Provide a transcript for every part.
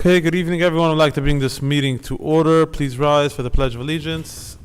Okay, good evening, everyone. I'd like to bring this meeting to order. Please rise for the Pledge of Allegiance.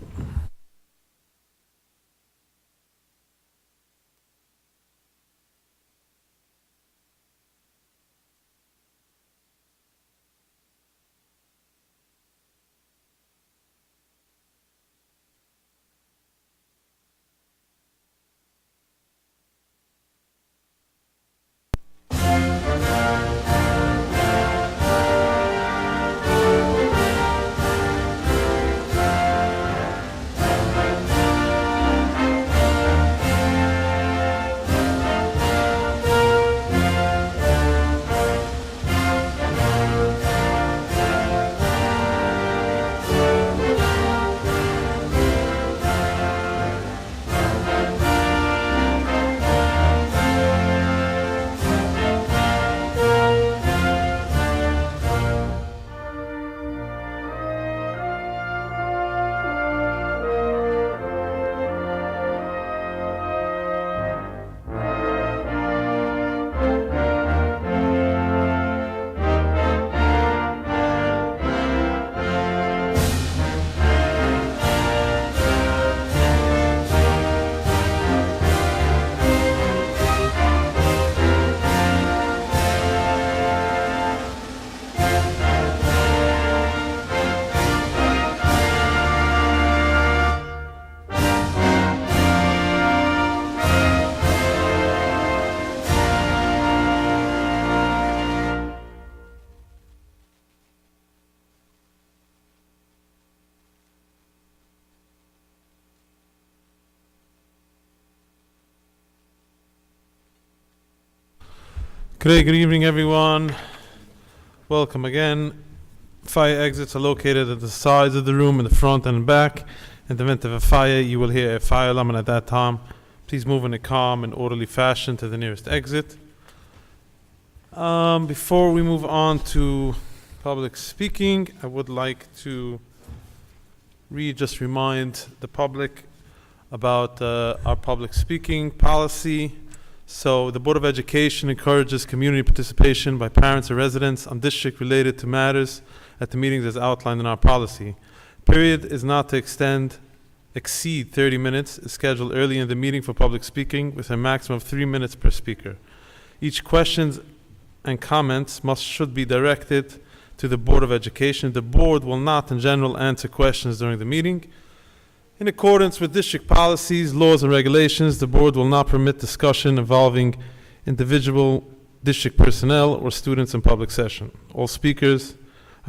Good evening, everyone. Welcome again. Fire exits are located at the sides of the room, in the front and back. In the event of a fire, you will hear a fire alarm, and at that time, please move in a calm and orderly fashion to the nearest exit. Before we move on to public speaking, I would like to remind the public about our public speaking policy. So the Board of Education encourages community participation by parents or residents on district-related to matters at the meetings as outlined in our policy. Period is not to exceed 30 minutes, is scheduled early in the meeting for public speaking with a maximum of 3 minutes per speaker. Each questions and comments should be directed to the Board of Education. The Board will not in general answer questions during the meeting. In accordance with district policies, laws, and regulations, the Board will not permit discussion involving individual district personnel or students in public session. All speakers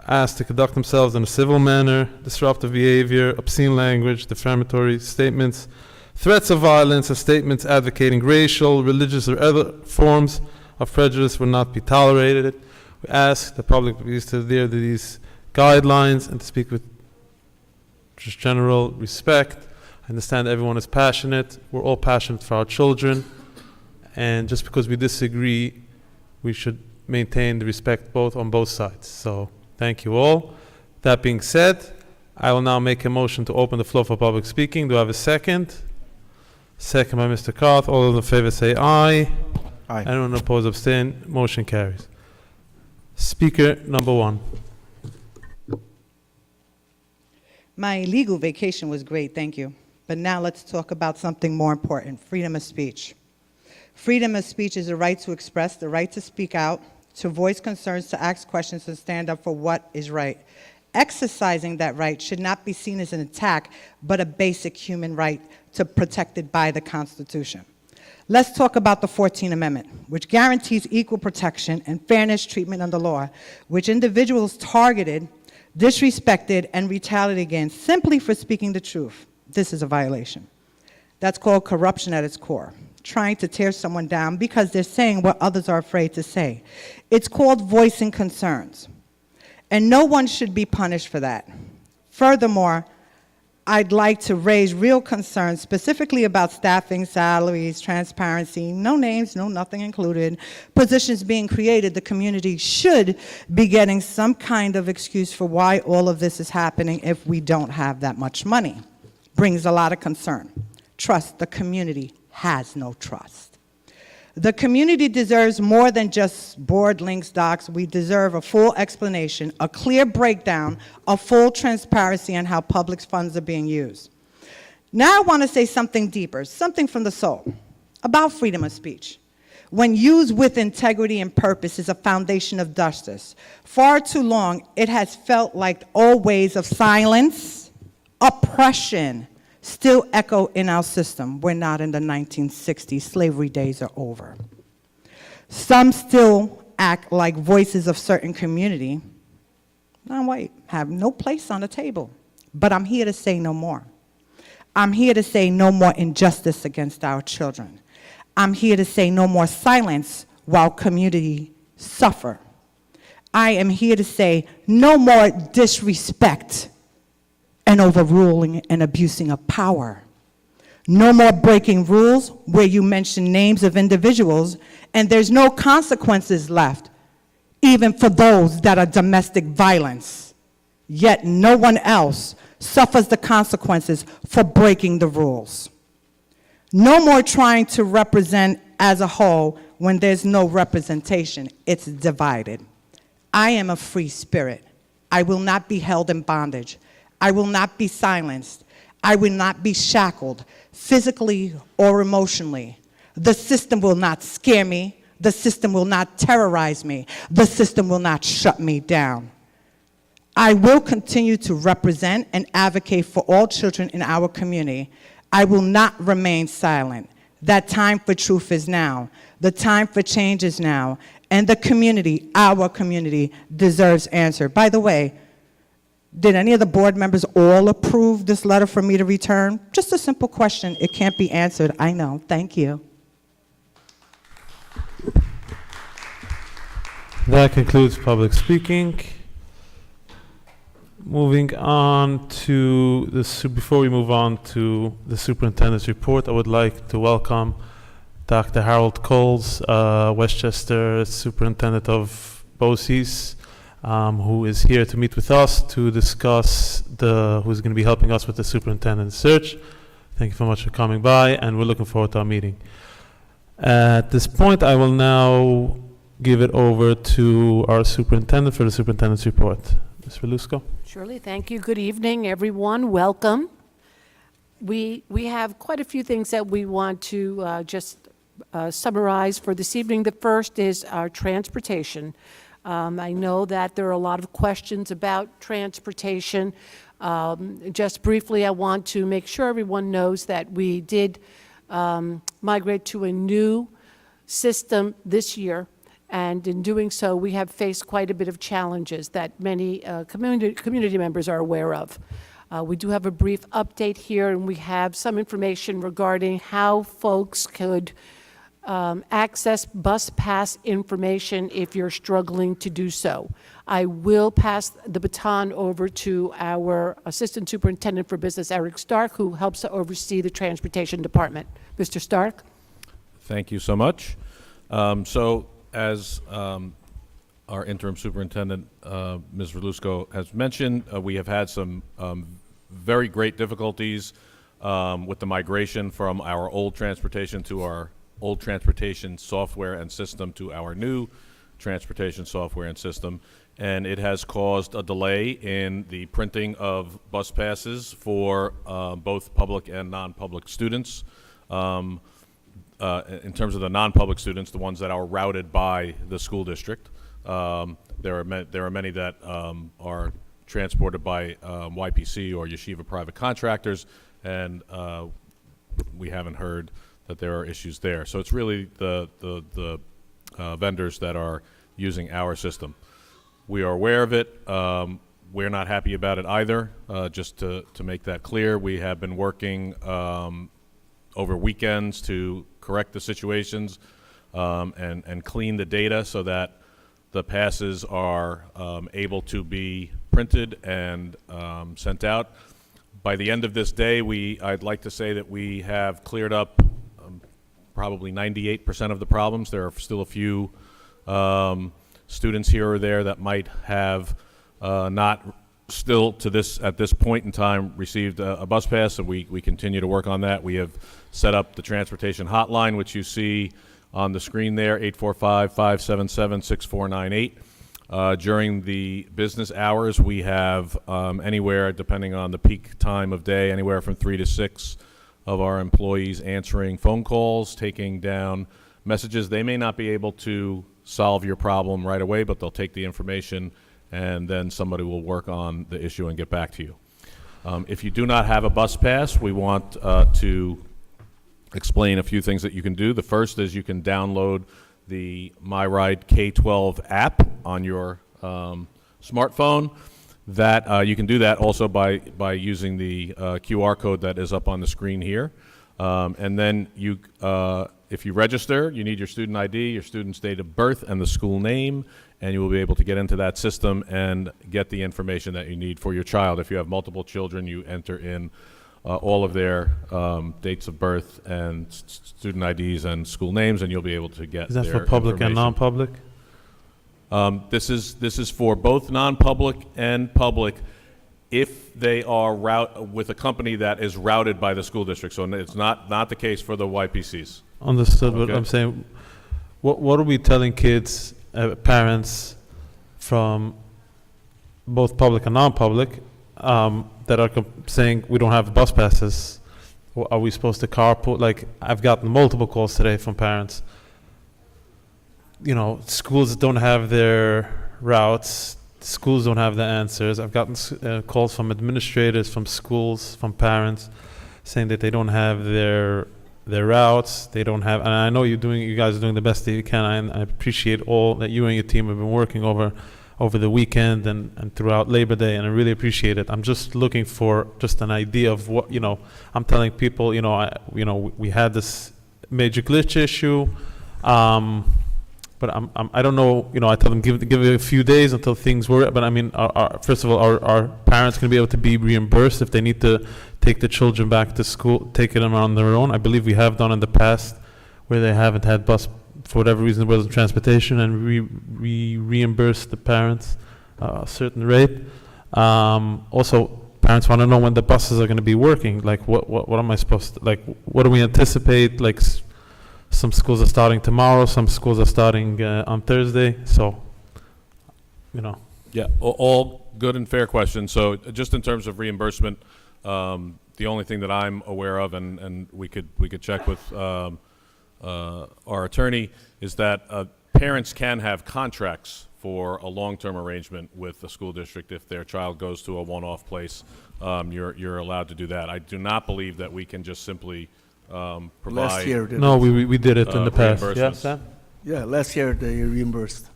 are asked to conduct themselves in a civil manner. Disruptive behavior, obscene language, defamatory statements, threats of violence, and statements advocating racial, religious, or other forms of prejudice will not be tolerated. We ask the public please to adhere to these guidelines and to speak with just general respect. I understand everyone is passionate. We're all passionate for our children. And just because we disagree, we should maintain the respect on both sides. So thank you all. That being said, I will now make a motion to open the floor for public speaking. Do I have a second? Second by Mr. Carth. All those in favor say aye. Aye. Anyone opposed, abstain? Motion carries. Speaker number 1. My legal vacation was great, thank you. But now let's talk about something more important, freedom of speech. Freedom of speech is the right to express, the right to speak out, to voice concerns, to ask questions, and stand up for what is right. Exercising that right should not be seen as an attack, but a basic human right protected by the Constitution. Let's talk about the 14th Amendment, which guarantees equal protection and fairness treatment under law, which individuals targeted, disrespected, and retaliated against simply for speaking the truth. This is a violation. That's called corruption at its core, trying to tear someone down because they're saying what others are afraid to say. It's called voicing concerns, and no one should be punished for that. Furthermore, I'd like to raise real concerns specifically about staffing, salaries, transparency, no names, no nothing included, positions being created. The community should be getting some kind of excuse for why all of this is happening if we don't have that much money. Brings a lot of concern. Trust, the community has no trust. The community deserves more than just board links, docs. We deserve a full explanation, a clear breakdown, a full transparency on how public funds are being used. Now I want to say something deeper, something from the soul, about freedom of speech. When used with integrity and purpose is a foundation of justice. Far too long, it has felt like old ways of silence, oppression, still echo in our system. We're not in the 1960s. Slavery days are over. Some still act like voices of certain community, non-white, have no place on the table. But I'm here to say no more. I'm here to say no more injustice against our children. I'm here to say no more silence while community suffer. I am here to say no more disrespect and overruling and abusing of power. No more breaking rules where you mention names of individuals and there's no consequences left, even for those that are domestic violence. Yet no one else suffers the consequences for breaking the rules. No more trying to represent as a whole when there's no representation. It's divided. I am a free spirit. I will not be held in bondage. I will not be silenced. I will not be shackled, physically or emotionally. The system will not scare me. The system will not terrorize me. The system will not shut me down. I will continue to represent and advocate for all children in our community. I will not remain silent. That time for truth is now. The time for change is now. And the community, our community, deserves answer. By the way, did any of the board members all approve this letter for me to return? Just a simple question. It can't be answered. I know. Thank you. That concludes public speaking. Moving on to before we move on to the superintendent's report, I would like to welcome Dr. Harold Coles, Westchester Superintendent of BOCES, who is here to meet with us to discuss who's going to be helping us with the superintendent search. Thank you so much for coming by, and we're looking forward to our meeting. At this point, I will now give it over to our superintendent for the superintendent's report. Ms. Velusco. Surely, thank you. Good evening, everyone. Welcome. We have quite a few things that we want to just summarize for this evening. The first is our transportation. I know that there are a lot of questions about transportation. Just briefly, I want to make sure everyone knows that we did migrate to a new system this year. And in doing so, we have faced quite a bit of challenges that many community members are aware of. We do have a brief update here, and we have some information regarding how folks could access bus pass information if you're struggling to do so. I will pass the baton over to our Assistant Superintendent for Business, Eric Stark, who helps to oversee the Transportation Department. Mr. Stark? Thank you so much. As our interim superintendent, Ms. Velusco, has mentioned, we have had some very great difficulties with the migration from our old transportation software and system to our new transportation software and system. And it has caused a delay in the printing of bus passes for both public and non-public students. In terms of the non-public students, the ones that are routed by the school district, there are many that are transported by YPC or yeshiva private contractors, and we haven't heard that there are issues there. So it's really the vendors that are using our system. We are aware of it. We're not happy about it either. Just to make that clear, we have been working over weekends to correct the situations and clean the data so that the passes are able to be printed and sent out. By the end of this day, I'd like to say that we have cleared up probably 98% of the problems. There are still a few students here or there that might have not still at this point in time received a bus pass, and we continue to work on that. We have set up the transportation hotline, which you see on the screen there, 845-577-6498. During the business hours, we have anywhere, depending on the peak time of day, anywhere from 3 to 6 of our employees answering phone calls, taking down messages. They may not be able to solve your problem right away, but they'll take the information, and then somebody will work on the issue and get back to you. If you do not have a bus pass, we want to explain a few things that you can do. The first is you can download the MyRide K-12 app on your smartphone. That you can do that also by using the QR code that is up on the screen here. And then you, if you register, you need your student ID, your student's date of birth, and the school name, and you will be able to get into that system and get the information that you need for your child. If you have multiple children, you enter in all of their dates of birth and student IDs and school names, and you'll be able to get Is that their for public and information. non-public? This is for both non-public and public if they are with a company that is routed by the school district. So it's not the case for the YPCs. Understood, but Okay. I'm saying, what are we telling kids, parents from both public and non-public, that are saying we don't have bus passes? Are we supposed to carpool? Like, I've gotten multiple calls today from parents. You know, schools don't have their routes. Schools don't have the answers. I've gotten calls from administrators, from schools, from parents, saying that they don't have their routes. They don't have, and I know you guys are doing the best that you can. I appreciate all that you and your team have been working over the weekend and throughout Labor Day, and I really appreciate it. I'm just looking for just an idea of what, I'm telling people, we had this major glitch issue, but I don't know, I tell them give it a few days until things work. But I mean, first of all, are parents going to be able to be reimbursed if they need to take the children back to school, take them on their own? I believe we have done in the past where they haven't had bus, for whatever reason, it wasn't transportation, and we reimburse the parents a certain rate. Also, parents want to know when the buses are going to be working. Like, what am I supposed to, like, what do we anticipate? Like, some schools are starting tomorrow, some schools are starting on Thursday, so, Yeah, all good and fair questions. So just in terms of reimbursement, the only thing that I'm aware of, and we could check with our attorney, is that parents can have contracts for a long-term arrangement with the school district. If their child goes to a one-off place, you're allowed to do that. I do not believe that we can just simply provide. Last year, no, we did it in the past. Yeah, reimbursements. Sam? yeah, last year they reimbursed.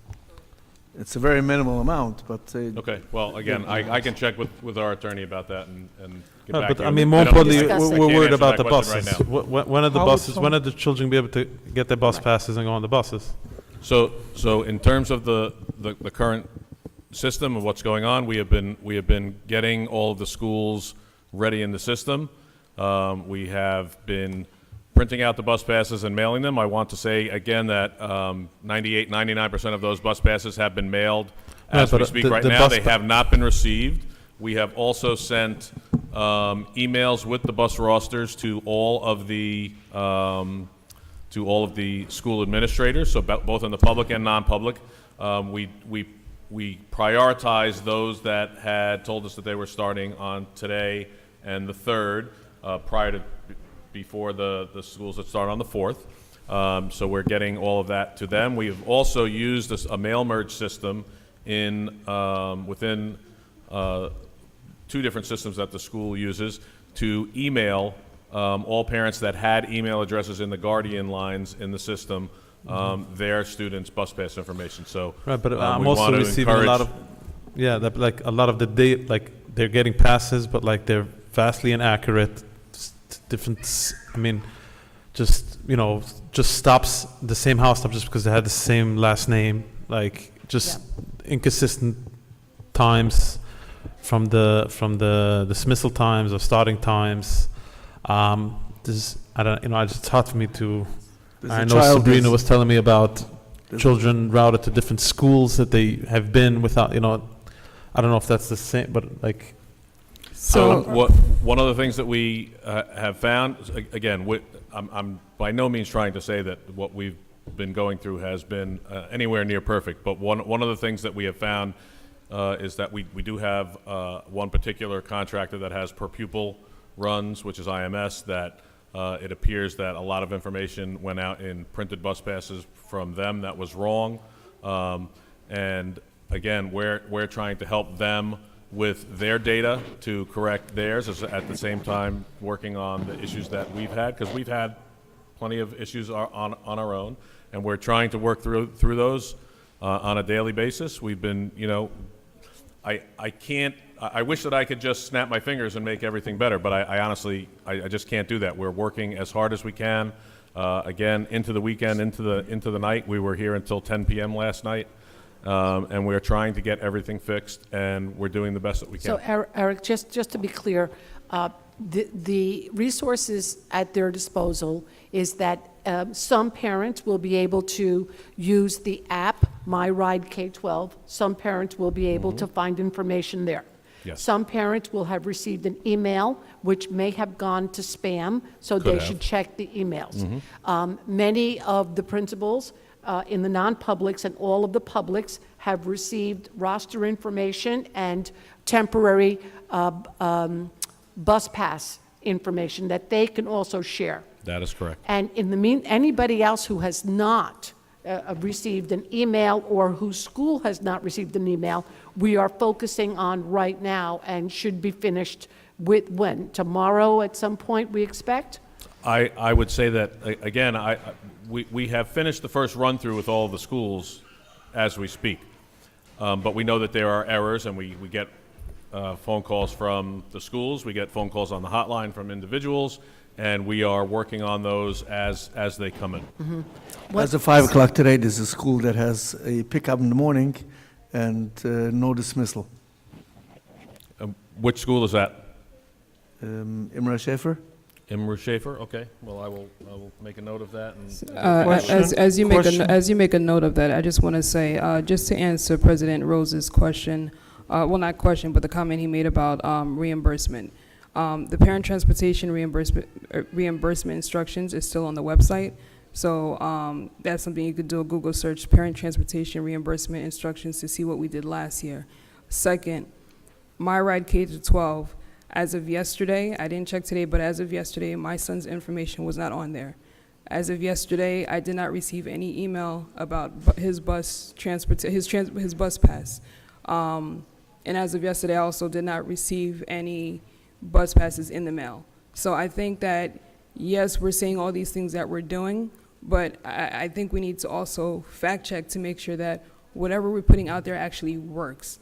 It's a very minimal amount, but Okay, well, again, I can check with our attorney about that and get back But to you. I mean, more don't- importantly, Discuss it. we're Can't worried answer about that the question buses. right now. When are the How would buses? When some- are the children be able to get their bus passes and go on the buses? So in terms of the current system of what's going on, we have been getting all of the schools ready in the system. We have been printing out the bus passes and mailing them. I want to say again that 99% of those bus passes have been mailed as Right, we but speak the- right the now. bus They pa- have not been received. We have also sent emails with the bus rosters to all of the school administrators, so both in the public and non-public. We prioritized those that had told us that they were starting on today and the 3rd, before the schools that start on the 4th. So we're getting all of that to them. We've also used a mail merge system within 2 different systems that the school uses to email all parents that had email addresses in the Guardian lines in the system their students' bus pass information. So Right, but we I'm want also to receiving a lot of, encourage- like a lot of the date, like they're getting passes, but like they're vastly inaccurate. I mean, just stops, the same house stop just because they had the same last name, like just inconsistent times from the dismissal times or starting times. It's hard for me to. There's I a know child Sabrina that's- was telling me about There's- children routed to different schools that they have been without, I don't know if that's the same, but like, One of the things that we have found, again, I'm by no means trying to say that what we've been going through has been anywhere near perfect. But one of the things that we have found is that we do have one particular contractor that has per pupil runs, which is IMS, that it appears that a lot of information went out in printed bus passes from them that was wrong. And again, we're trying to help them with their data to correct theirs, at the same time working on the issues that we've had, because we've had plenty of issues on our own, and we're trying to work through those on a daily basis. We've been, I wish that I could just snap my fingers and make everything better, but I honestly just can't do that. We're working as hard as we can. Again, into the weekend, into the night. We were here until 10 p.m. last night, and we're trying to get everything fixed, and we're doing the best that we can. So Eric, just to be clear, the resources at their disposal is that some parents will be able to use the app, My Ride K-12. Some parents will be able to find information there. Yes. Some parents will have received an email which may have gone to spam, so Could they have. should check the emails. Many of the principals in the non-publics and all of the publics have received roster information and temporary bus pass information that they can also share. That is correct. And in the anybody else who has not received an email or whose school has not received an email, we are focusing on right now and should be finished with when? Tomorrow at some point, we expect? I would say that, again, we have finished the first run-through with all of the schools as we speak. But we know that there are errors, and we get phone calls from the schools, we get phone calls on the hotline from individuals, and we are working on those as they come in. As of 5 o'clock today, there's a school that has a pickup in the morning and no dismissal. Which school is that? Imre Schaefer? Imre Schaefer? Okay. Well, I will make a note of that. As you make a Question? note of that, I just want to say, just to answer President Rose's question, well, not question, but the comment he made about reimbursement. The parent transportation reimbursement instructions is still on the website. So that's something you could do a Google search, parent transportation reimbursement instructions, to see what we did last year. Second, My Ride K-12, as of yesterday, I didn't check today, but as of yesterday, my son's information was not on there. As of yesterday, I did not receive any email about his bus his bus pass. And as of yesterday, I also did not receive any bus passes in the mail. So I think that, yes, we're saying all these things that we're doing, but I think we need to also fact check to make sure that whatever we're putting out there actually works.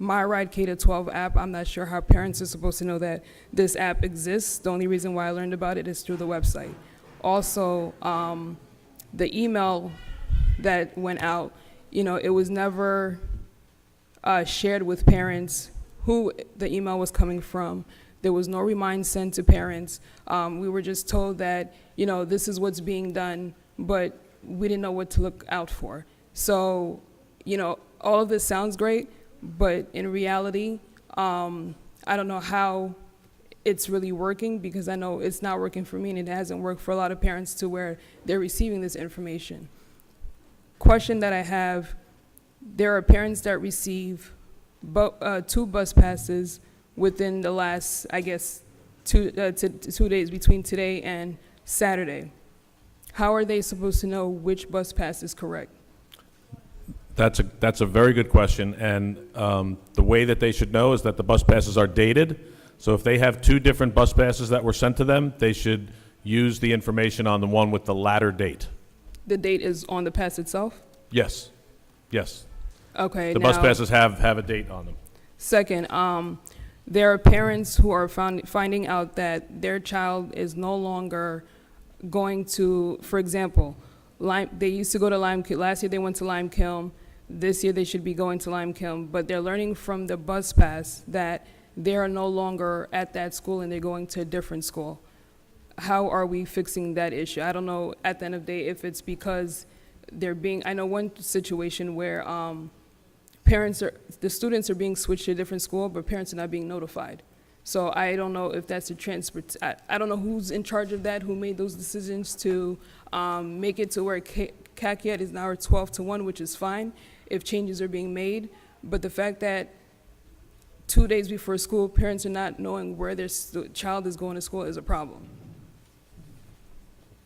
My Ride K-12 app, I'm not sure how parents are supposed to know that this app exists. The only reason why I learned about it is through the website. Also, the email that went out, it was never shared with parents who the email was coming from. There was no remind sent to parents. We were just told that, this is what's being done, but we didn't know what to look out for. So, all of this sounds great, but in reality, I don't know how it's really working, because I know it's not working for me, and it hasn't worked for a lot of parents to where they're receiving this information. Question that I have, there are parents that receive 2 bus passes within the last, I guess, 2 days between today and Saturday. How are they supposed to know which bus pass is correct? That's a very good question, and the way that they should know is that the bus passes are dated. So if they have 2 different bus passes that were sent to them, they should use the information on the one with the latter date. The date is on the pass itself? Yes. Yes. Okay. The bus passes have a date on them. Second, there are parents who are finding out that their child is no longer going to, for example, they used to go to Lime Kiln. Last year they went to Lime Kiln. This year they should be going to Lime Kiln, but they're learning from the bus pass that they are no longer at that school and they're going to a different school. How are we fixing that issue? I don't know at the end of the day if it's because I know one situation where the students are being switched to a different school, but parents are not being notified. So I don't know if that's I don't know who's in charge of that, who made those decisions to make it to where CAC yet. It's now 12-1, which is fine if changes are being made. But the fact that 2 days before school, parents are not knowing where their child is going to school is a problem.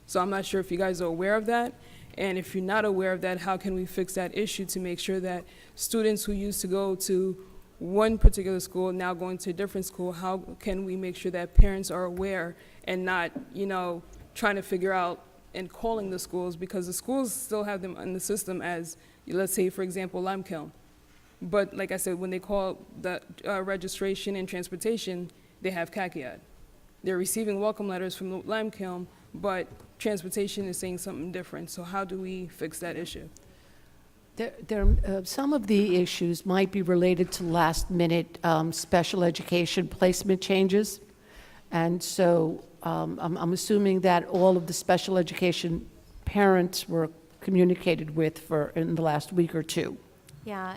So I'm not sure if you guys are aware of that. And if you're not aware of that, how can we fix that issue to make sure that students who used to go to one particular school now going to a different school, how can we make sure that parents are aware and not, trying to figure out and calling the schools, because the schools still have them in the system as, let's say, for example, Limekiln. But like I said, when they call the registration and transportation, they have CACIAD. They're receiving welcome letters from Limekiln, but transportation is saying something different. So how do we fix that issue? Some of the issues might be related to last-minute special education placement changes. And so I'm assuming that all of the special education parents were communicated with in the last week or two. Yeah,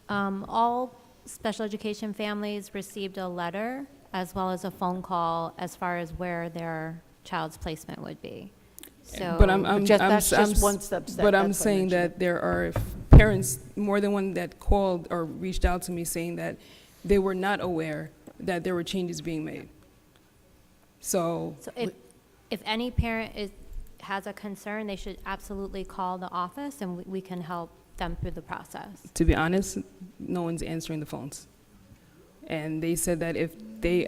all special education families received a letter as well as a phone call as far as where their child's placement would be. So, But That's just one subset. But I'm that's what I saying mentioned. that there are parents, more than one, that called or reached out to me saying that they were not aware that there were changes being made. So, so if any parent has a concern, they should absolutely call the office and we can help them through the process. to be honest, no one's answering the phones. And they said that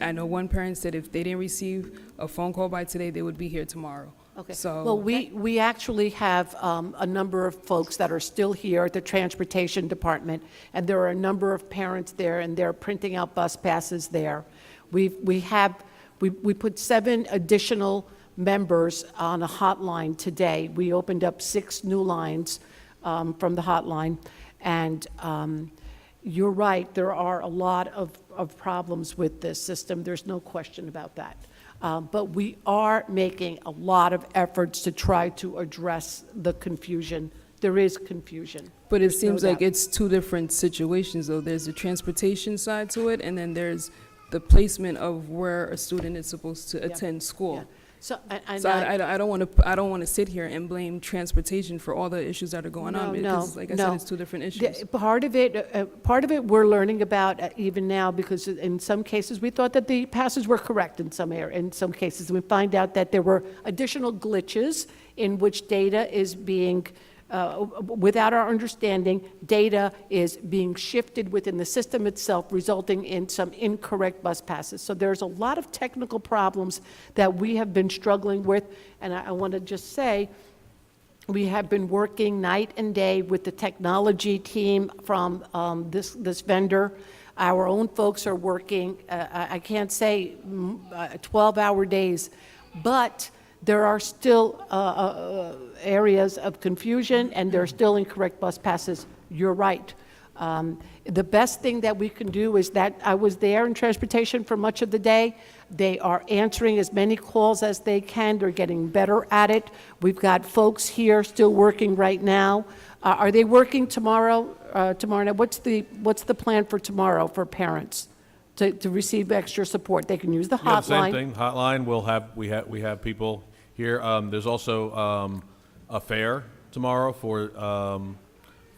I know one parent said if they didn't receive a phone call by today, they would be here tomorrow. Okay. So. Well, we actually have a number of folks that are still here at the Transportation Department, and there are a number of parents there, and they're printing out bus passes there. We put 7 additional members on a hotline today. We opened up 6 new lines from the hotline, and you're right, there are a lot of problems with this system. There's no question about that. But we are making a lot of efforts to try to address the confusion. There is confusion. But it There's no seems like doubt. it's 2 different situations, though. There's the transportation side to it, and then there's the placement of where a student is supposed to attend school. Yeah. So, and So I don't want to sit here and blame transportation for all the issues that are going on, because, like I said, it's 2 different issues. Part of it we're learning about even now, because in some cases we thought that the passes were correct in some cases. We find out that there were additional glitches in which data is being, without our understanding, data is being shifted within the system itself, resulting in some incorrect bus passes. So there's a lot of technical problems that we have been struggling with, and I want to just say, we have been working night and day with the technology team from this vendor. Our own folks are working, I can't say 12-hour days, but there are still areas of confusion, and there are still incorrect bus passes. You're right. The best thing that we can do is that I was there in transportation for much of the day. They are answering as many calls as they can. They're getting better at it. We've got folks here still working right now. Are they working tomorrow? Tomorrow night? What's the plan for tomorrow for parents to receive extra support? They can use the Yeah, same hotline. thing. Hotline. We have people here. There's also a fair tomorrow for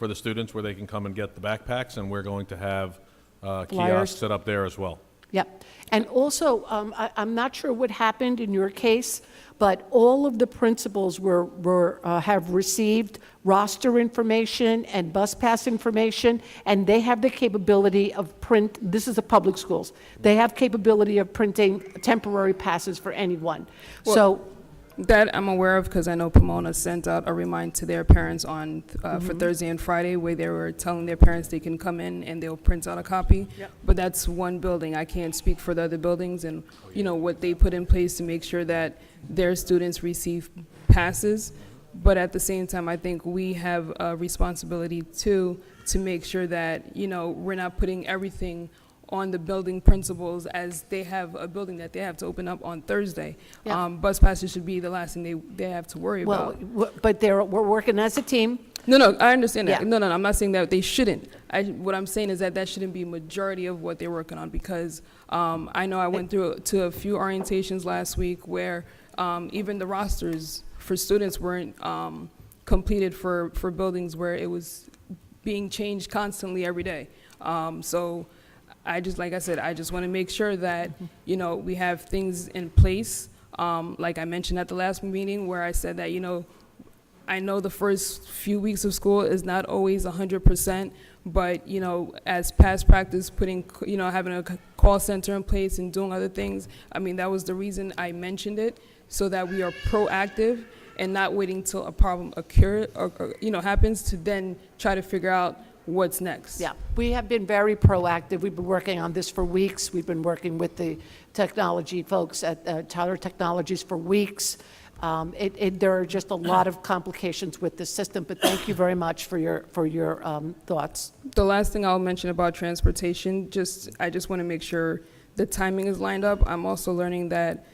the students where they can come and get the backpacks, and we're going to have Flyers. kiosks set up there as well. Yep. And also, I'm not sure what happened in your case, but all of the principals have received roster information and bus pass information, and they have the capability of this is a public schools, they have capability of printing temporary passes for anyone. Well, So, That I'm aware of, because I know Pomona sent out a reminder to their parents for Thursday and Friday, where they were telling their parents they can come in and they'll print out a copy. Yep. But that's one building. I can't speak for the other buildings and, what they put in place to make sure that their students receive passes. But at the same time, I think we have a responsibility too, to make sure that, we're not putting everything on the building principals, as they have a building that they have to open up on Thursday. Yeah. Bus passes should be the last thing they have to worry well, about. but we're working as a team. No, I understand that. Yeah. No, I'm not saying that they shouldn't. What I'm saying is that shouldn't be majority of what they're working on, because I know I went to a few orientations last week where even the rosters for students weren't completed for buildings where it was being changed constantly every day. So I just, like I said, I just want to make sure that, you know, we have things in place. Like I mentioned at the last meeting where I said that, you know, I know the first few weeks of school is not always 100%, but, you know, as past practice, putting, you know, having a call center in place and doing other things, I mean, that was the reason I mentioned it, so that we are proactive and not waiting till a problem occur, or, you know, happens to then try to figure out what's next. Yeah, we have been very proactive. We've been working on this for weeks. We've been working with the technology folks at Tyler Technologies for weeks. There are just a lot of complications with the system, but thank you very much for your thoughts. The last thing I'll mention about transportation, I just want to make sure the timing is lined up. I'm also learning that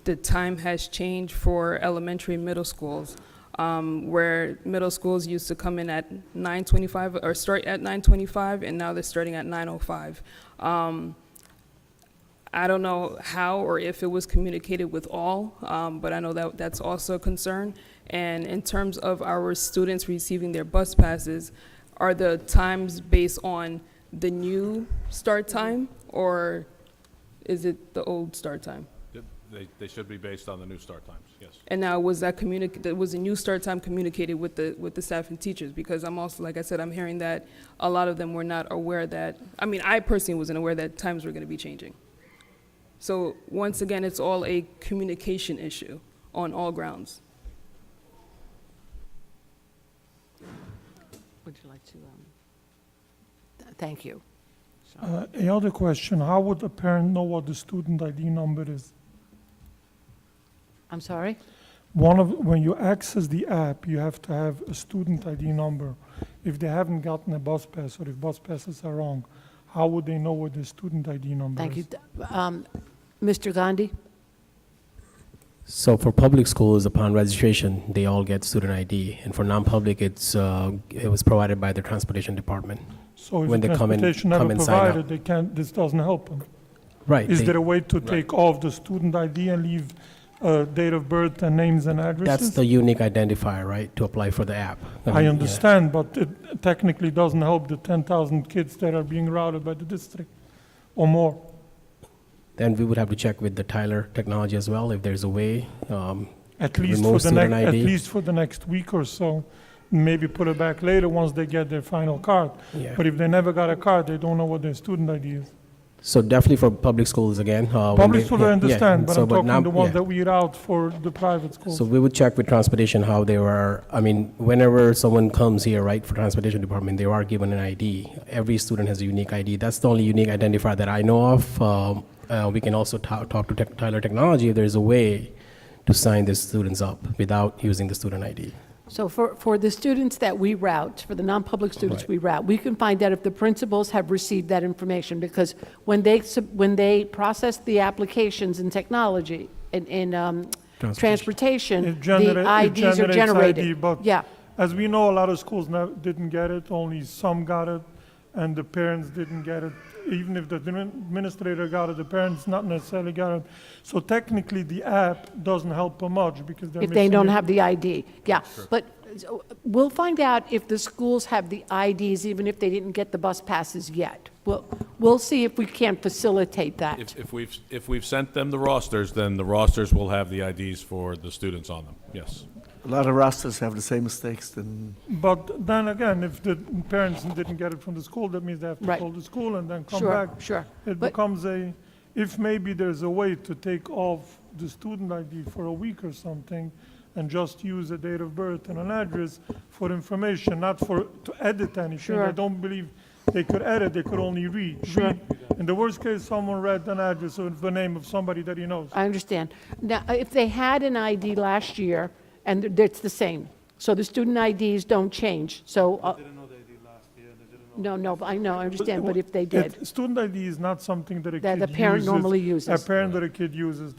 the time has changed for elementary and middle schools, where middle schools used to come in at 9:25 or start at 9:25, and now they're starting at 9:05. I don't know how or if it was communicated with all, but I know that that's also a concern. And in terms of our students receiving their bus passes, are the times based on the new start time, or is it the old start time? They should be based on the new start times, yes. And now, was the new start time communicated with the staff and teachers? Because I'm also, like I said, I'm hearing that a lot of them were not aware that, I mean, I personally wasn't aware that times were going to be changing. So once again, it's all a communication issue on all grounds. Would you like to? Thank you. A other question, how would a parent know what the student ID number is? I'm sorry? When you access the app, you have to have a student ID number. If they haven't gotten a bus pass, or if bus passes are wrong, how would they know what the student ID number is? Thank you. Mr. Gandhi? So for public schools, upon registration, they all get student ID, and for non-public, it was provided by the transportation department. So if when the they come in- transportation come never and sign up. provided, they can't, this doesn't help them. Right. Is they- there a way to take off the student ID and leave date of birth and names and addresses? That's the unique identifier, right, to apply for the app. I mean, yeah. understand, but it technically doesn't help the 10,000 kids that are being routed by the district or more. Then we would have to check with the Tyler technology as well, if there's a way. At least remove for the student next, at ID. least for the next week or so. Maybe put it back later once they get their final card. Yeah. But if they never got a card, they don't know what their student ID is. So definitely for public schools again. when Public they- school, yeah, I yeah. understand, but So, I'm talking now- the ones yeah. that we route for the private schools. So we would check with transportation how they were, I mean, whenever someone comes here, right, for transportation department, they are given an ID. Every student has a unique ID. That's the only unique identifier that I know of. We can also talk to Tyler Technology if there's a way to sign the students up without using the student ID. So for the students that we route, for the non-public students Right. we route, we can find out if the principals have received that information, because when they process the applications in technology, in transportation, It the IDs are generates generated. ID, but Yeah, as we know, a lot of schools didn't get it, only some got it, and the parents didn't get it. Even if the administrator got it, the parents not necessarily got it. So technically, the app doesn't help them much because they're if they missing don't it. have the ID, yeah. But we'll find out if the schools have the IDs, even if they didn't get the bus passes yet. We'll see if we can't facilitate that. If we've sent them the rosters, then the rosters will have the IDs for the students on them, yes. A lot of rosters have the same mistakes then. But then again, if the parents didn't get it from the school, that means they have to Right. call the school and then come Sure, back. sure. It But- becomes if maybe there's a way to take off the student ID for a week or something and just use a date of birth and an address for information, not to edit anything. Sure. I don't believe they could edit, they could only read. Sure. Read. In the worst case, someone read an address or the name of somebody that he knows. I understand. Now, if they had an ID last year, and it's the same, so the student IDs don't change, so... Didn't know they did last year, they didn't know. No, I know, I understand, but if they did, Student ID is not something that a That kid the parent uses. normally uses. A parent or a kid uses.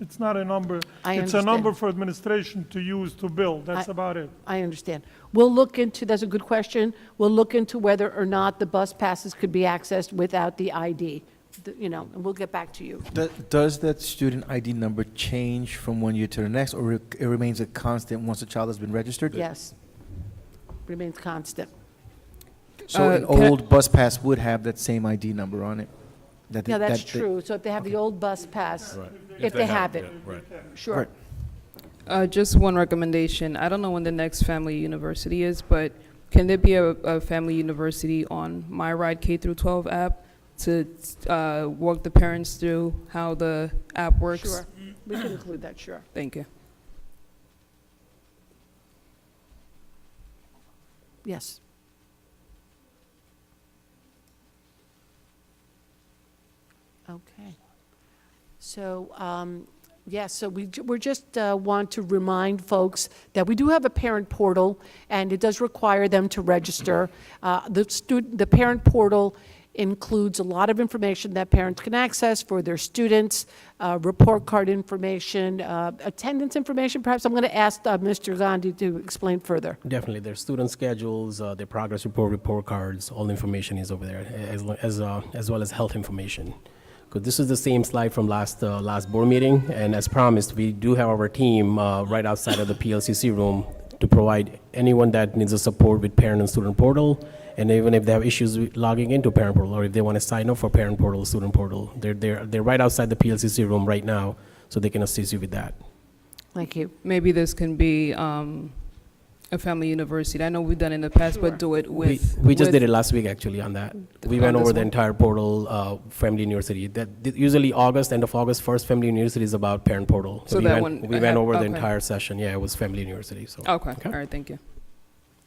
It's not a number. I It's a understand. number for administration to use to bill. That's I- about it. I understand. We'll look into, that's a good question, we'll look into whether or not the bus passes could be accessed without the ID, and we'll get back to you. Does that student ID number change from one year to the next, or it remains a constant once a child has been registered? Yes, remains constant. So an can I- old bus pass would have that same ID number on it? Yeah, that's true. So if they have the old bus pass, if they have it, Right. sure. Right. Just one recommendation. I don't know when the next Family University is, but can there be a Family University on My Ride K through 12 app to walk the parents through how the app works? Sure. We can include that, sure. Thank you. Yes. Okay. So, yes, so we're just want to remind folks that we do have a parent portal, and it does require them to register. The parent portal includes a lot of information that parents can access for their students, report card information, attendance information. Perhaps I'm going to ask Mr. Gandhi to explain further. Definitely, their student schedules, their progress report cards, all the information is over there, as well as health information. Because this is the same slide from last board meeting, and as promised, we do have our team right outside of the PLCC room to provide anyone that needs a support with parent and student portal, and even if they have issues with logging into parent portal, or if they want to sign up for parent portal, student portal, they're right outside the PLCC room right now, so they can assist you with that. Thank you. Maybe this can be a Family University. I know we've done it in the past, but do it with. We just with- did it last week, actually, on that. We On went this over the one? entire portal, Family University. Usually end of August, first Family University is about parent portal. So we that went, one- we went over the okay. entire session. Yeah, it was Family University. So. Okay, all right, thank you.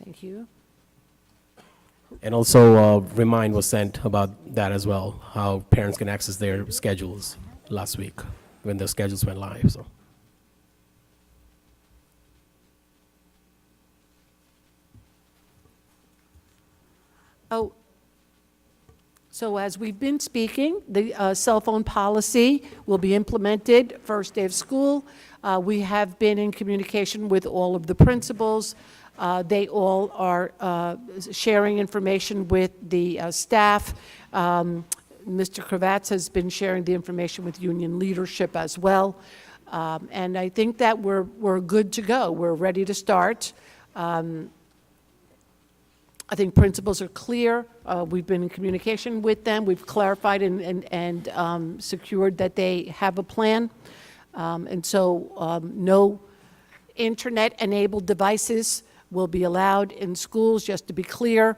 Thank you. And also, Remind was sent about that as well, how parents can access their schedules last week when the schedules went live. So. Oh, so as we've been speaking, the cell phone policy will be implemented first day of school. We have been in communication with all of the principals. They all are sharing information with the staff. Mr. Kravats has been sharing the information with union leadership as well. And I think that we're good to go. We're ready to start. I think principals are clear. We've been in communication with them. We've clarified and secured that they have a plan. And so no internet-enabled devices will be allowed in schools, just to be clear,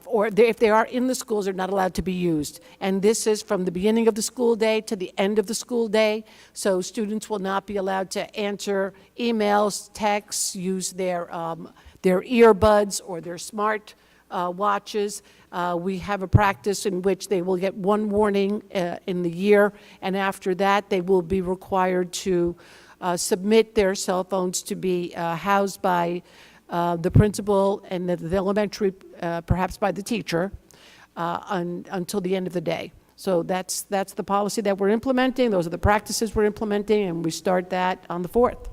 or if they are in the schools, they're not allowed to be used. And this is from the beginning of the school day to the end of the school day, so students will not be allowed to answer emails, texts, use their earbuds or their smart watches. We have a practice in which they will get one warning in the year, and after that, they will be required to submit their cell phones to be housed by the principal and the elementary, perhaps by the teacher, until the end of the day. So that's the policy that we're implementing. Those are the practices we're implementing, and we start that on the 4th.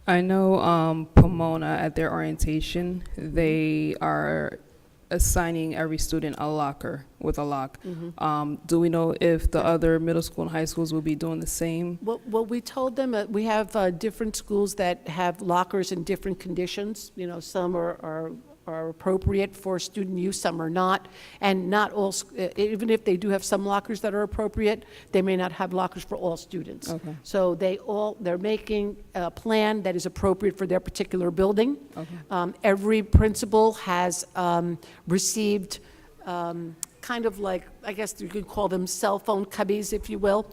I know Pomona, at their orientation, they are assigning every student a locker with a lock. Do we know if the other middle school and high schools will be doing the same? Well, we told them that we have different schools that have lockers in different conditions. You know, some are appropriate for student use, some are not. And not all, even if they do have some lockers that are appropriate, they may not have lockers for all students. Okay. So they're making a plan that is appropriate for their particular building. Okay. Every principal has received kind of like, I guess you could call them cell phone cubbies, if you will.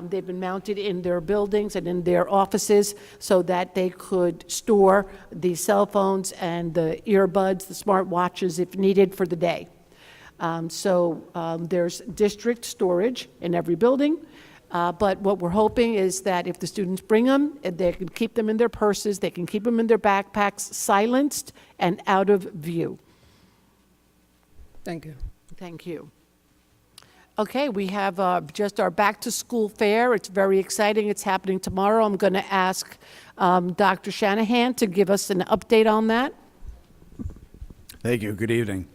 They've been mounted in their buildings and in their offices so that they could store the cell phones and the earbuds, the smart watches, if needed for the day. There's district storage in every building. But what we're hoping is that if the students bring them, they can keep them in their purses, they can keep them in their backpacks, silenced and out of view. Thank you. Thank you. Okay, we have just our back-to-school fair. It's very exciting. It's happening tomorrow. I'm going to ask Dr. Shanahan to give us an update on that. Thank you. Good evening.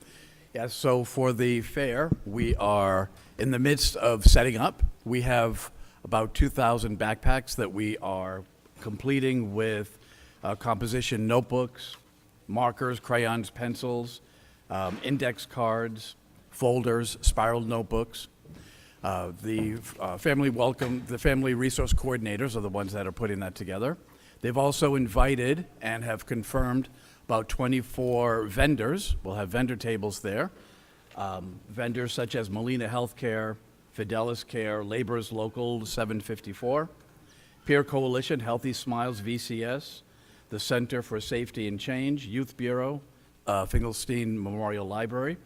Yes, so for the fair, we are in the midst of setting up. We have about 2,000 backpacks that we are completing with composition notebooks, markers, crayons, pencils, index cards, folders, spiral notebooks. The family resource coordinators are the ones that are putting that together. They've also invited and have confirmed about 24 vendors. We'll have vendor tables there. Vendors such as Molina Healthcare, Fidelis Care, Laborers Local 754, Peer Coalition, Healthy Smiles VCS, the Center for Safety and Change, Youth Bureau, Finkelstein Memorial Library,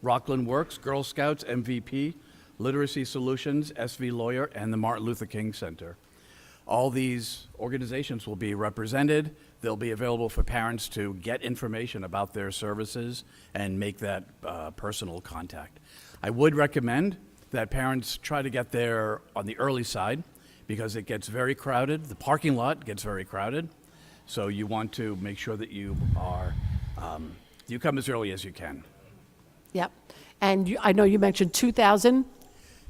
Rockland Works, Girl Scouts, MVP, Literacy Solutions, SV Lawyer, and the Martin Luther King Center. All these organizations will be represented. They'll be available for parents to get information about their services and make that personal contact. I would recommend that parents try to get there on the early side because it gets very crowded. The parking lot gets very crowded. So you want to make sure that you come as early as you can. Yep. And I know you mentioned 2,000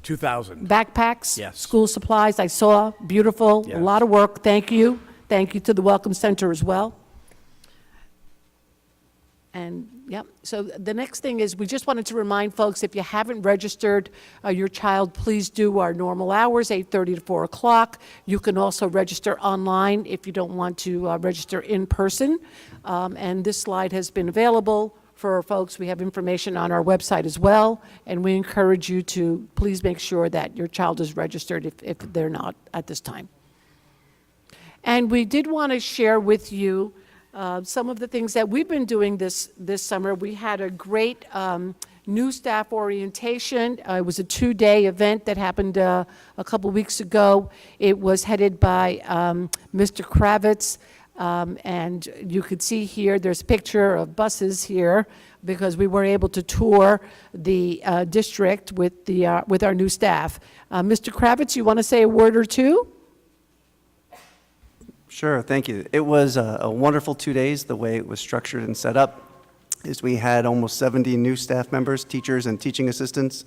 2,000. backpacks. Yes. School supplies, I saw, beautiful, a Yes. lot of work. Thank you. Thank you to the Welcome Center as well. And, yep, so the next thing is, we just wanted to remind folks, if you haven't registered your child, please do our normal hours, 8:30 to 4 o'clock. You can also register online if you don't want to register in person. And this slide has been available for folks. We have information on our website as well, and we encourage you to please make sure that your child is registered if they're not at this time. And we did want to share with you some of the things that we've been doing this summer. We had a great new staff orientation. It was a 2-day event that happened a couple weeks ago. It was headed by Mr. Kravitz. And you could see here, there's a picture of buses here because we were able to tour the district with our new staff. Mr. Kravitz, you want to say a word or two? Sure, thank you. It was a wonderful 2 days. The way it was structured and set up is we had almost 70 new staff members, teachers and teaching assistants.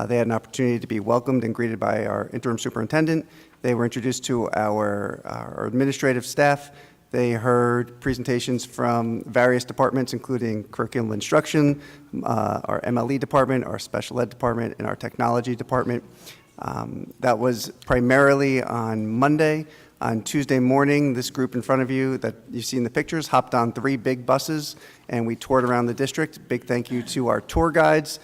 They had an opportunity to be welcomed and greeted by our interim superintendent. They were introduced to our administrative staff. They heard presentations from various departments, including curriculum instruction, our MLE department, our special ed department, and our technology department. That was primarily on Monday. On Tuesday morning, this group in front of you that you see in the pictures hopped on 3 big buses, and we toured around the district. Big thank you to our tour guides,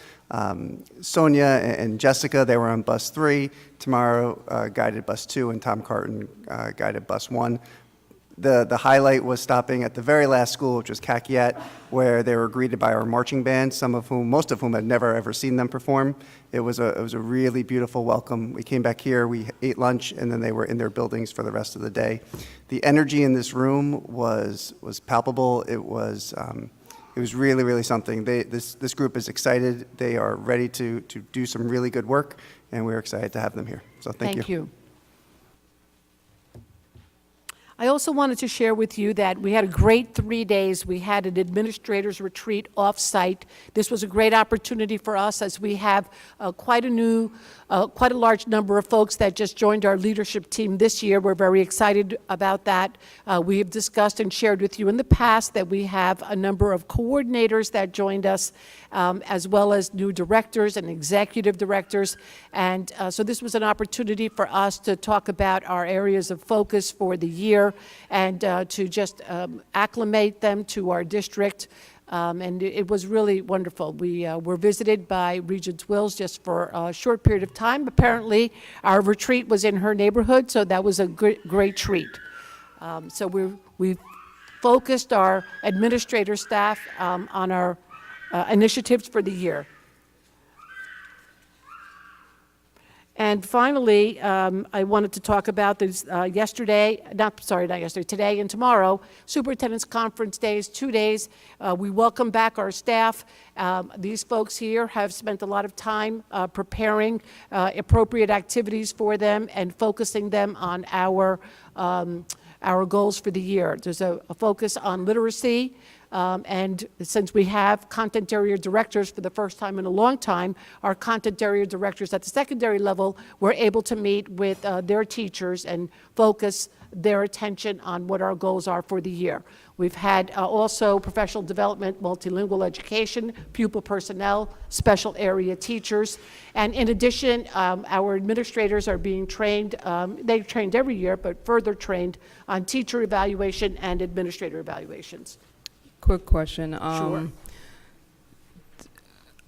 Sonia and Jessica. They were on bus 3. Tomorrow, guided bus 2, and Tom Carton guided bus 1. The highlight was stopping at the very last school, which was Kakiat, where they were greeted by our marching band, most of whom had never ever seen them perform. It was a really beautiful welcome. We came back here, we ate lunch, and then they were in their buildings for the rest of the day. The energy in this room was palpable. It was really, really something. This group is excited. They are ready to do some really good work, and we're excited to have them here. So thank you. Thank you. I also wanted to share with you that we had a great 3 days. We had an administrators retreat off-site. This was a great opportunity for us as we have quite a large number of folks that just joined our leadership team this year. We're very excited about that. We have discussed and shared with you in the past that we have a number of coordinators that joined us, as well as new directors and executive directors. And so this was an opportunity for us to talk about our areas of focus for the year and to just acclimate them to our district. And it was really wonderful. We were visited by Regent Wills just for a short period of time. Apparently, our retreat was in her neighborhood, so that was a great treat. So we focused our administrator staff on our initiatives for the year. And finally, I wanted to talk about this today and tomorrow, Superintendent's Conference Days, 2 days. We welcome back our staff. These folks here have spent a lot of time preparing appropriate activities for them and focusing them on our goals for the year. There's a focus on literacy, And since we have content area directors for the first time in a long time, our content area directors at the secondary level were able to meet with their teachers and focus their attention on what our goals are for the year. We've had also professional development, multilingual education, pupil personnel, special area teachers, and in addition, our administrators are being trained, they're trained every year, but further trained on teacher evaluation and administrator evaluations. Quick question. Sure.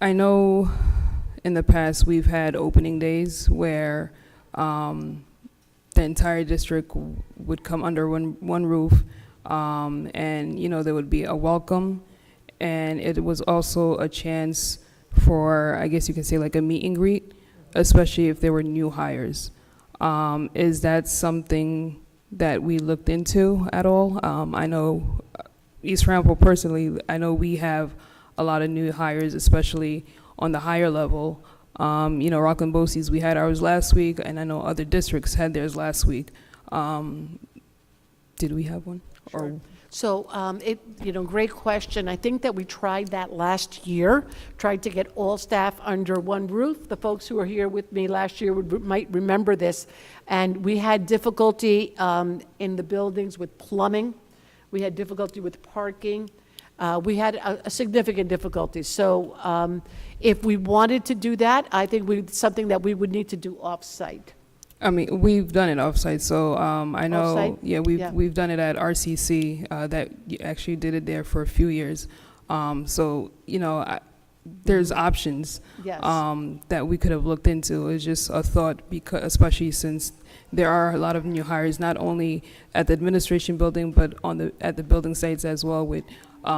I know in the past we've had opening days where the entire district would come under one roof, and there would be a welcome, and it was also a chance for, I guess you can say, like a meet and greet, especially if there were new hires. Is that something that we looked into at all? I know East Ramapo personally, I know we have a lot of new hires, especially on the higher level. Rockland Bosse's, we had ours last week, and I know other districts had theirs last week. Did we have one? Sure. So, great question. I think that we tried that last year, tried to get all staff under one roof. The folks who were here with me last year might remember this. And we had difficulty in the buildings with plumbing. We had difficulty with parking. We had a significant difficulty. So if we wanted to do that, I think something that we would need to do off-site. I mean, we've done it off-site, so I know, Off-site? yeah, we've done it at RCC, that actually did it there for a few years. There's options Yes. that we could have looked into. It's just a thought, because especially since there are a lot of new hires, not only at the administration building, but at the building sites as well, with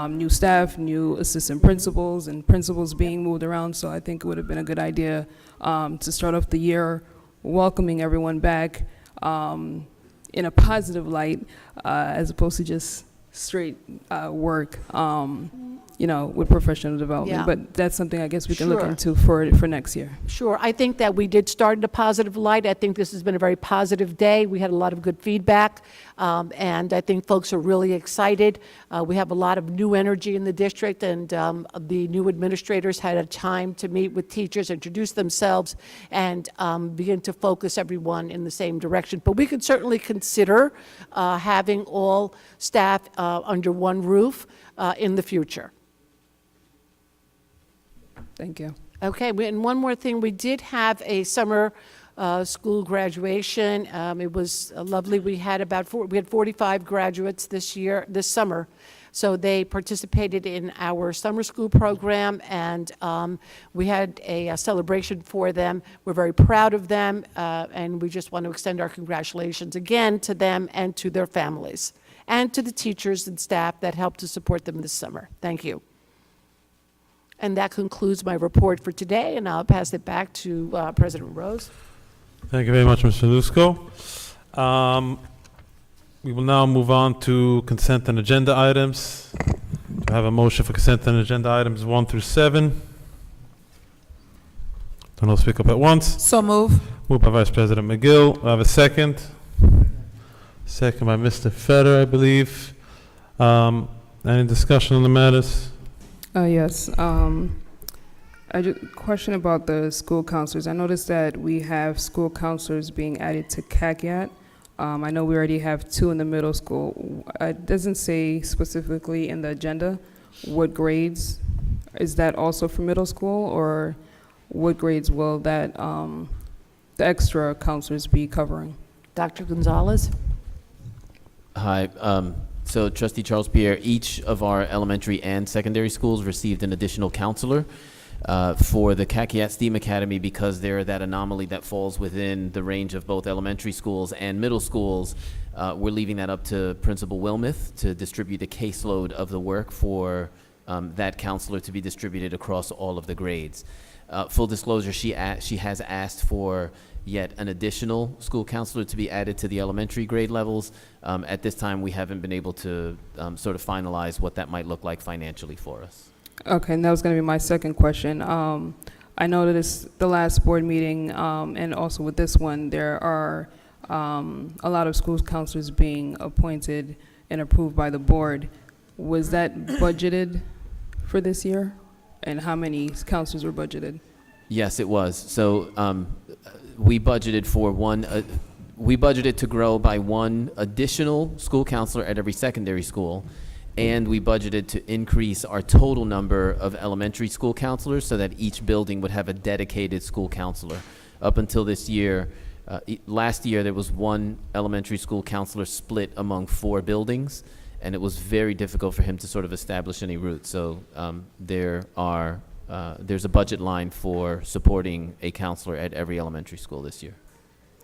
new staff, new assistant principals, and principals being moved around. So I think it would have been a good idea to start off the year welcoming everyone back in a positive light, as opposed to just straight work, with professional development. Yeah. But that's something I guess we can look Sure. into for next year. Sure. I think that we did start in a positive light. I think this has been a very positive day. We had a lot of good feedback, and I think folks are really excited. We have a lot of new energy in the district, and the new administrators had a time to meet with teachers, introduce themselves, and begin to focus everyone in the same direction. But we could certainly consider having all staff under one roof in the future. Thank you. Okay, and one more thing, we did have a summer school graduation. It was lovely. We had 45 graduates this summer. So they participated in our summer school program, and we had a celebration for them. We're very proud of them, and we just want to extend our congratulations again to them and to their families, and to the teachers and staff that helped to support them this summer. Thank you. And that concludes my report for today, and I'll pass it back to President Rose. Thank you very much, Mr. Lusko. We will now move on to consent and agenda items. Do I have a motion for consent and agenda items 1 through 7? Don't all speak up at once. So move. Moved by Vice President McGill. Do I have a second? Second by Mr. Feder, I believe. Any discussion on the matters? Yes. I just question about the school counselors. I noticed that we have school counselors being added to CACYAT. I know we already have 2 in the middle school. It doesn't say specifically in the agenda what grades. Is that also for middle school, or what grades will that the extra counselors be covering? Dr. Gonzalez? Hi. So Trustee Charles Pierre, each of our elementary and secondary schools received an additional counselor. For the CACYAT STEAM Academy, because they're that anomaly that falls within the range of both elementary schools and middle schools, we're leaving that up to Principal Wilmuth to distribute the caseload of the work for that counselor to be distributed across all of the grades. Full disclosure, she has asked for yet an additional school counselor to be added to the elementary grade levels. At this time, we haven't been able to sort of finalize what that might look like financially for us. Okay, and that was going to be my second question. I know that the last board meeting, and also with this one, there are a lot of school counselors being appointed and approved by the board. was that budgeted for this year? And how many counselors were budgeted? Yes, it was. So we budgeted for we budgeted to grow by one additional school counselor at every secondary school, and we budgeted to increase our total number of elementary school counselors so that each building would have a dedicated school counselor. Up until this year, last year there was one elementary school counselor split among 4 buildings, and it was very difficult for him to sort of establish any roots. So there's a budget line for supporting a counselor at every elementary school this year.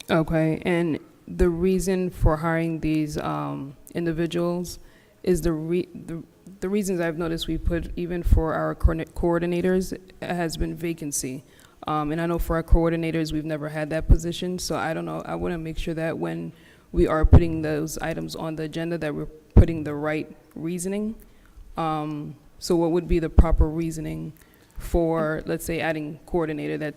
Okay, and the reason for hiring these individuals is the reasons I've noticed we put, even for our coordinators, has been vacancy. And I know for our coordinators, we've never had that position, so I don't know, I want to make sure that when we are putting those items on the agenda, that we're putting the right reasoning. So what would be the proper reasoning for, let's say, adding coordinator that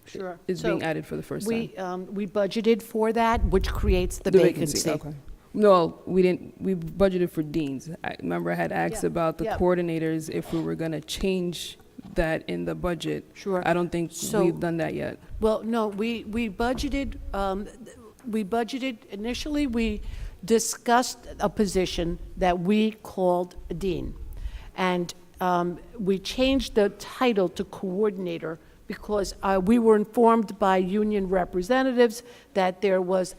Sure. is being added for the first time? We budgeted for that, which creates the vacancy. Okay. No, we didn't. We budgeted for deans. I remember I had asked Yeah, about the yeah. coordinators if we were going to change that in the budget. Sure. I don't think So- we've done that yet. Well, no, we budgeted, initially, we discussed a position that we called a dean. And we changed the title to coordinator because we were informed by union representatives that there was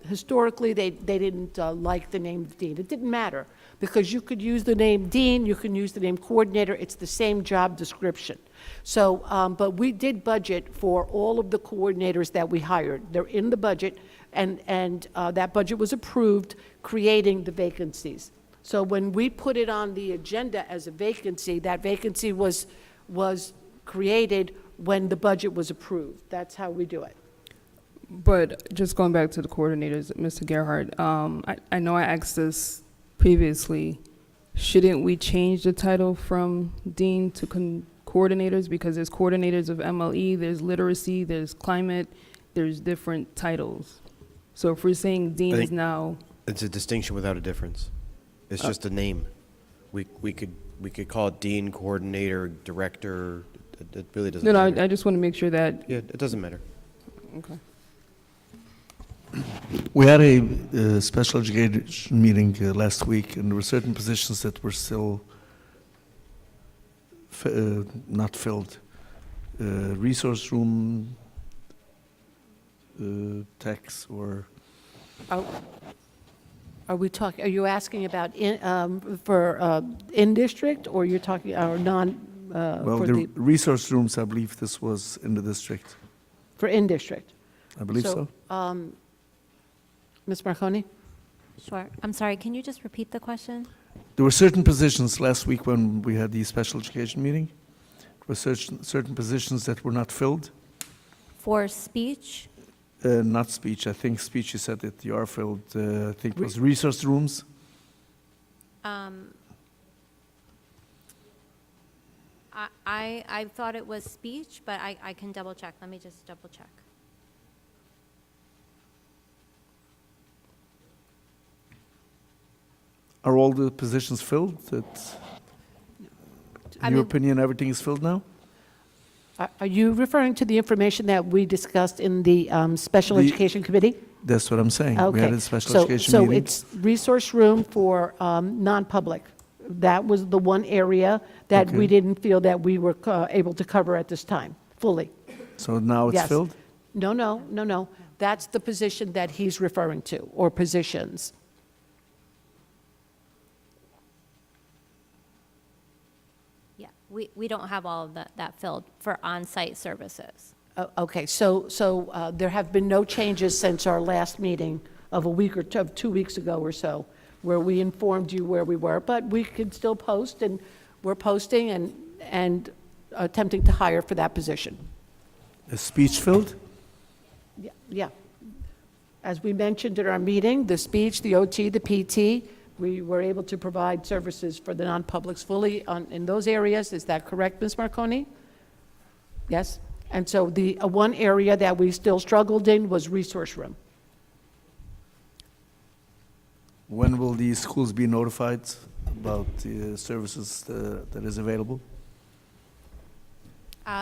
historically, they didn't like the name dean. It didn't matter, because you could use the name dean, you can use the name coordinator, it's the same job description. So, but we did budget for all of the coordinators that we hired. They're in the budget, and that budget was approved, creating the vacancies. So when we put it on the agenda as a vacancy, that vacancy was created when the budget was approved. That's how we do it. But just going back to the coordinators, Mr. Gerhardt, I know I asked this previously. Shouldn't we change the title from dean to coordinators? Because there's coordinators of MLE, there's literacy, there's climate, there's different titles. So if we're saying dean is now, It's a distinction without a difference. It's just a name. We could call it dean, coordinator, director. It really doesn't no, matter. I just want to make sure that, Yeah, it doesn't matter. okay. We had a special education meeting last week, and there were certain positions that were still not filled. Resource room techs or... Are you asking about in district, or you're talking, or non, Well, for the the, resource rooms, I believe this was in the district. for in district? I believe so. Ms. Marconi? Sure. I'm sorry, can you just repeat the question? There were certain positions last week when we had the special education meeting. There were certain positions that were not filled. For speech? Not speech. I think speech, you said that you are filled. I think it was resource rooms. I thought it was speech, but I can double check. Let me just double check. Are all the positions filled? In your opinion, everything is filled now? Are you referring to the information that we discussed in the Special Education Committee? That's what I'm saying. We Okay. had a special education So meeting. it's resource room for non-public. That was the one area that we Okay. didn't feel that we were able to cover at this time, fully. So now it's Yes. filled? No. That's the position that he's referring to, or positions. Yeah, we don't have all of that filled for on-site services. Okay, so there have been no changes since our last meeting of a week or two, of 2 weeks ago or so, where we informed you where we were, but we can still post, and we're posting and attempting to hire for that position. Is speech filled? Yeah. As we mentioned at our meeting, the speech, the OT, the PT, we were able to provide services for the non-publics fully in those areas. Is that correct, Ms. Marconi? Yes? And so the one area that we still struggled in was resource room. When will the schools be notified about the services that is available?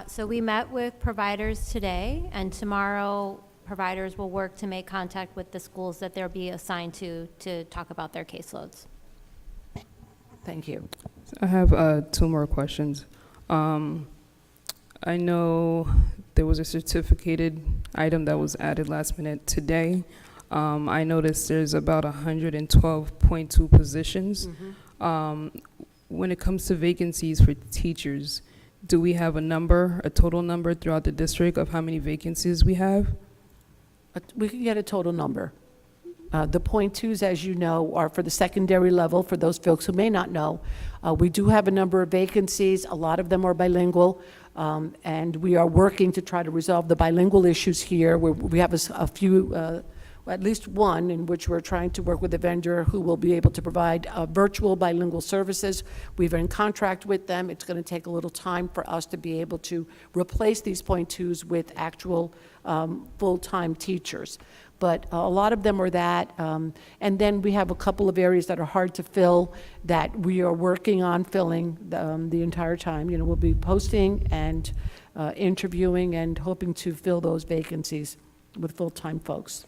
So we met with providers today, and tomorrow, providers will work to make contact with the schools that they'll be assigned to talk about their caseloads. Thank you. I have 2 more questions. I know there was a certificated item that was added last minute today. I noticed there's about 112.2 positions. When it comes to vacancies for teachers, do we have a number, a total number throughout the district of how many vacancies we have? We can get a total number. The .2s, as you know, are for the secondary level. For those folks who may not know, we do have a number of vacancies. A lot of them are bilingual, and we are working to try to resolve the bilingual issues here. We have a few, at least one, in which we're trying to work with a vendor who will be able to provide virtual bilingual services. We've in contract with them. It's going to take a little time for us to be able to replace these .2s with actual full-time teachers. But a lot of them are that. And then we have a couple of areas that are hard to fill that we are working on filling the entire time. You know, we'll be posting and interviewing and hoping to fill those vacancies with full-time folks.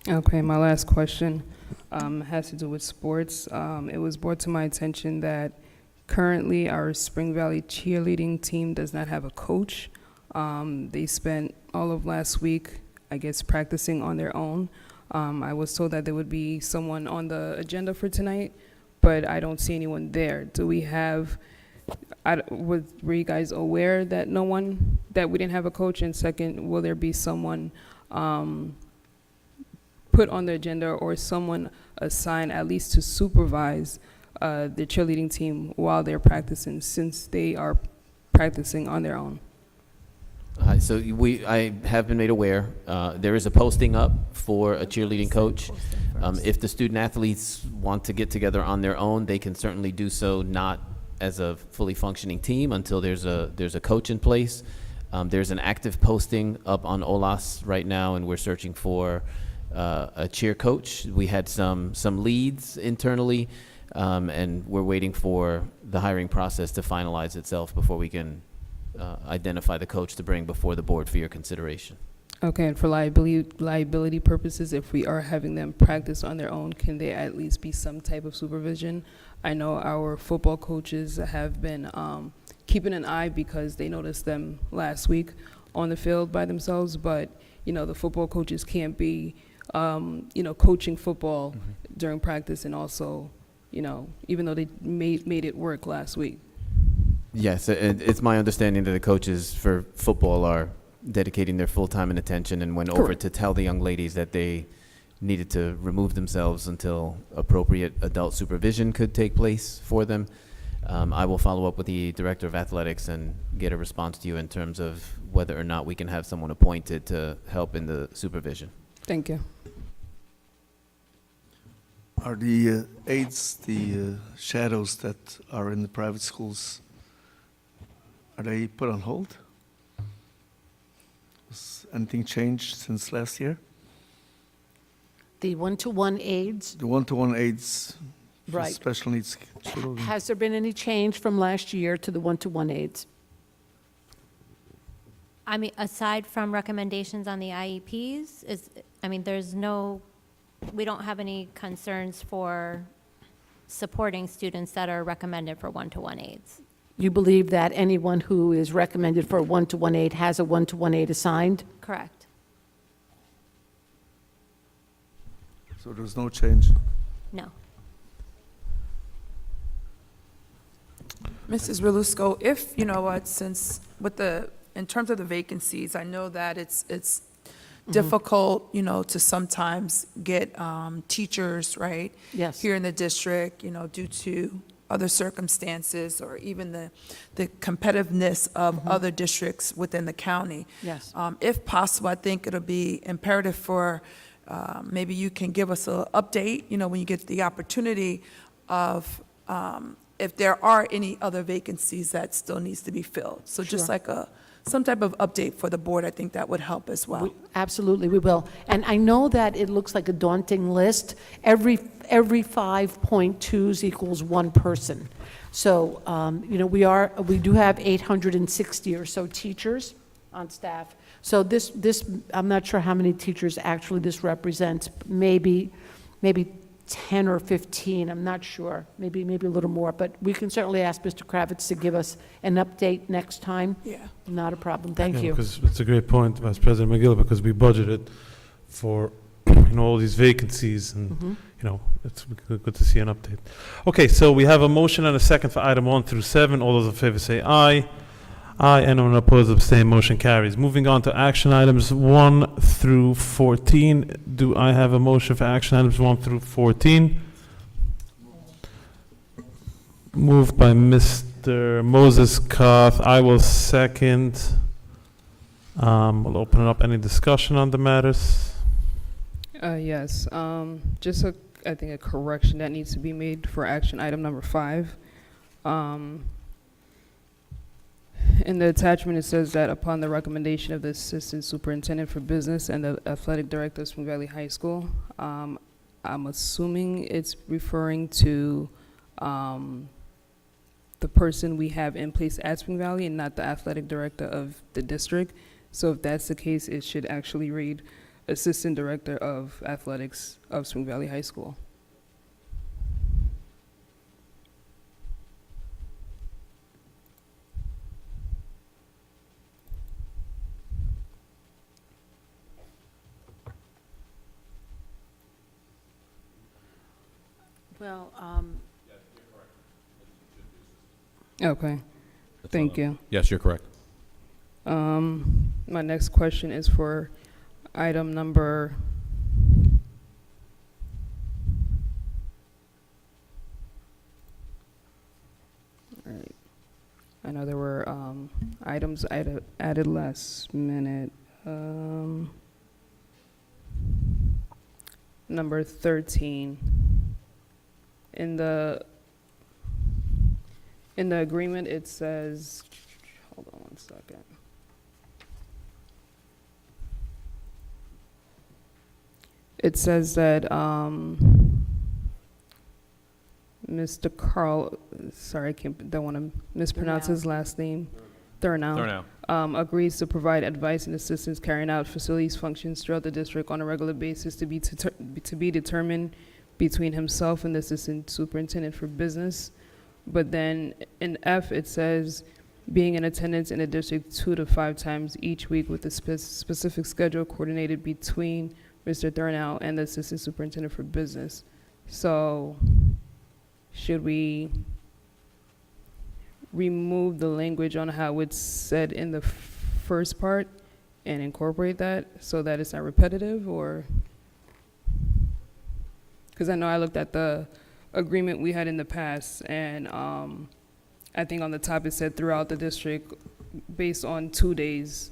Okay, my last question has to do with sports. It was brought to my attention that currently our Spring Valley cheerleading team does not have a coach. They spent all of last week, I guess, practicing on their own. I was told that there would be someone on the agenda for tonight, but I don't see anyone there. Do we have, were you guys aware that that we didn't have a coach? And second, will there be someone put on the agenda or someone assigned at least to supervise the cheerleading team while they're practicing, since they are practicing on their own? So I have been made aware, there is a posting up for a cheerleading coach. If the student athletes want to get together on their own, they can certainly do so, not as a fully functioning team until there's a coach in place. There's an active posting up on OLAS right now, and we're searching for a cheer coach. We had some leads internally, and we're waiting for the hiring process to finalize itself before we can identify the coach to bring before the board for your consideration. Okay, and for liability purposes, if we are having them practice on their own, can there at least be some type of supervision? I know our football coaches have been keeping an eye because they noticed them last week on the field by themselves, but the football coaches can't be coaching football during practice, and also, even though they made it work last week. Yes, it's my understanding that the coaches for football are dedicating their full time and attention, and went over to tell the young ladies that they needed to remove themselves until appropriate adult supervision could take place for them. I will follow up with the director of athletics and get a response to you in terms of whether or not we can have someone appointed to help in the supervision. Thank you. Are the aides, the shadows that are in the private schools, are they put on hold? Has anything changed since last year? The one-to-one aides, The one-to-one aides for Right. special needs children? has there been any change from last year to the one-to-one aides? I mean, aside from recommendations on the IEPs, we don't have any concerns for supporting students that are recommended for one-to-one aides. You believe that anyone who is recommended for a one-to-one aide has a one-to-one aide assigned? Correct. So there's no change? No. Mrs. Relusco, if, since in terms of the vacancies, I know that it's difficult, to sometimes get teachers, right? Yes. Here in the district, due to other circumstances, or even the competitiveness of other districts within the county. Yes. If possible, I think it'll be imperative for, maybe you can give us an update, when you get the opportunity of, if there are any other vacancies that still needs to be filled. So just Sure. like a some type of update for the board, I think that would help as well. Absolutely, we will. And I know that it looks like a daunting list. Every 5.2s equals one person. So, you know, we do have 860 or so teachers on staff. So this, I'm not sure how many teachers actually this represents, maybe 10 or 15, I'm not sure, maybe a little more, but we can certainly ask Mr. Kravitz to give us an update next time. Yeah. Not a problem, thank Yeah, you. because it's a great point, Vice President McGill, because we budgeted for, you know, all these vacancies, and, you know, it's good to see an update. Okay, so we have a motion and a second for item 1 through 7. All those in favor say aye. Aye, anyone opposed, abstain, motion carries. Moving on to action items 1 through 14. Do I have a motion for action items 1 through 14? Moved by Mr. Moses Koth. I will second. We'll open it up. Any discussion on the matters? Yes, just I think a correction that needs to be made for action item number 5. In the attachment, it says that upon the recommendation of the Assistant Superintendent for Business and the Athletic Director of Spring Valley High School, I'm assuming it's referring to the person we have in place at Spring Valley and not the Athletic Director of the district. So if that's the case, it should actually read Assistant Director of Athletics of Spring Valley High School. Well, Okay, thank you. Yes, you're correct. My next question is for item number all right. I know there were items added last minute. Number 13. In the agreement, it says, hold on one second. It says that Mr. Carl, sorry, don't want to mispronounce his last name, Thurnow, agrees to provide advice and assistance carrying out facilities functions throughout the district on a regular basis to be determined between himself and the Assistant Superintendent for Business. But then in F, it says being in attendance in the district 2 to 5 times each week with a specific schedule coordinated between Mr. Thurnow and the Assistant Superintendent for Business. So should we remove the language on how it's said in the first part and incorporate that so that it's not repetitive, or? Because I know I looked at the agreement we had in the past, and I think on the top it said throughout the district based on 2 days,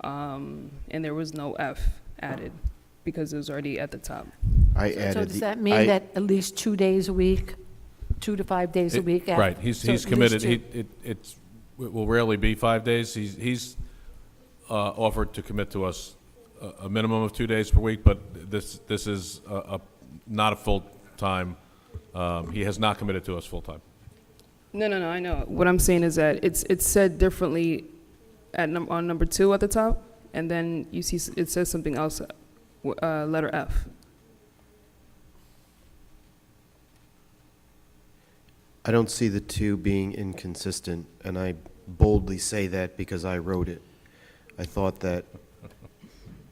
and there was no F added because it was already at the top. so does that mean that at least 2 days a week, 2 to 5 days a week? Right, So he's at least committed. 2. It will rarely be 5 days. He's offered to commit to us a minimum of 2 days per week, but this is not a full-time. He has not committed to us full-time. No, I know. What I'm saying is that it's said differently on number 2 at the top, and then you see it says something else, letter F. I don't see the two being inconsistent, and I boldly say that because I wrote it. I thought that